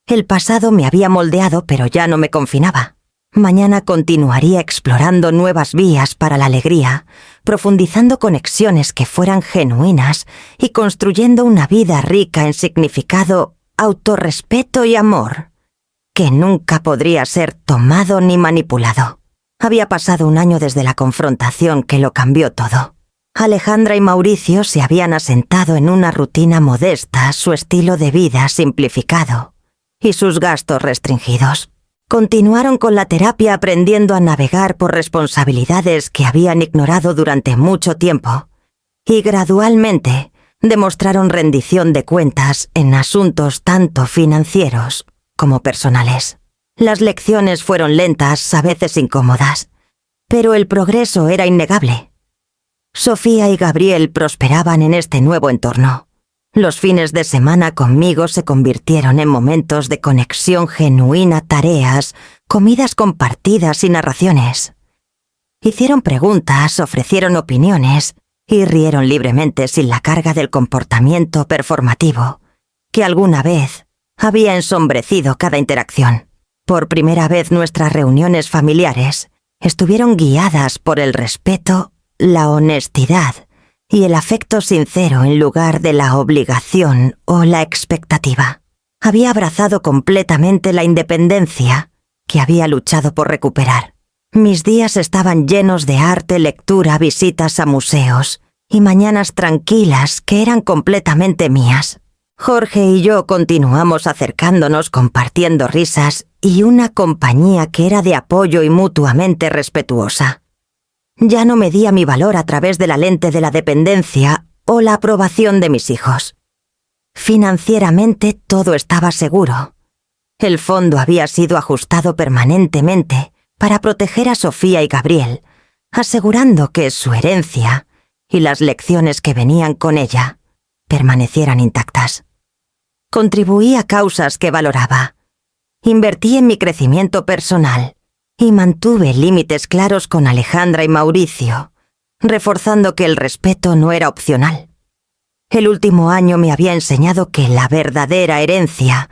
[SPEAKER 1] El pasado me había moldeado, pero ya no me confinaba. Mañana continuaría explorando nuevas vías para la alegría, profundizando conexiones que fueran genuinas y construyendo una vida rica en significado, autorrespeto y amor, que nunca podría ser tomado ni manipulado. Había pasado un año desde la confrontación que lo cambió todo. Alejandra y Mauricio se habían asentado en una rutina modesta, su estilo de vida simplificado y sus gastos restringidos. Continuaron con la terapia aprendiendo a navegar por responsabilidades que habían ignorado durante mucho tiempo y gradualmente demostraron rendición de cuentas en asuntos tanto financieros como personales. Las lecciones fueron lentas, a veces incómodas, pero el progreso era innegable. Sofía y Gabriel prosperaban en este nuevo entorno. Los fines de semana conmigo se convirtieron en momentos de conexión genuina, tareas, comidas compartidas y narraciones. Hicieron preguntas, ofrecieron opiniones y rieron libremente sin la carga del comportamiento performativo que alguna vez había ensombrecido cada interacción. Por primera vez nuestras reuniones familiares estuvieron guiadas por el respeto, la honestidad y el afecto sincero en lugar de la obligación o la expectativa. Había abrazado completamente la independencia que había luchado por recuperar. Mis días estaban llenos de arte, lectura, visitas a museos y mañanas tranquilas que eran completamente mías. Jorge y yo continuamos acercándonos, compartiendo risas y una compañía que era de apoyo y mutuamente respetuosa. Ya no medía mi valor a través de la lente de la dependencia o la aprobación de mis hijos. Financieramente todo estaba seguro. El fondo había sido ajustado permanentemente para proteger a Sofía y Gabriel, asegurando que su herencia y las lecciones que venían con ella permanecieran intactas. Contribuí a causas que valoraba, Invertí en mi crecimiento personal y mantuve límites claros con Alejandra y Mauricio, reforzando que el respeto no era opcional. El último año me había enseñado que la verdadera herencia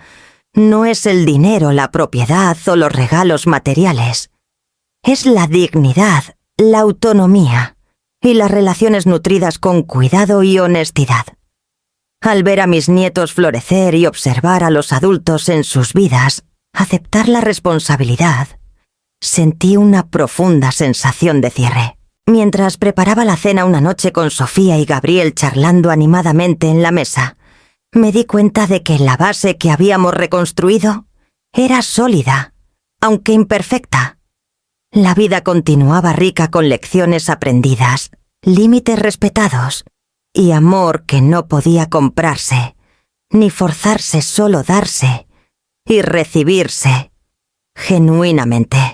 [SPEAKER 1] no es el dinero, la propiedad o los regalos materiales. Es la dignidad, la autonomía y las relaciones nutridas con cuidado y honestidad. Al ver a mis nietos florecer y observar a los adultos en sus vidas aceptar la responsabilidad, sentí una profunda sensación de cierre. Mientras preparaba la cena una noche con Sofía y Gabriel charlando animadamente en la mesa, me di cuenta de que la base que habíamos reconstruido era sólida, aunque imperfecta. La vida continuaba rica con lecciones aprendidas, límites respetados y amor que no podía comprarse, ni forzarse, solo darse y recibirse genuinamente.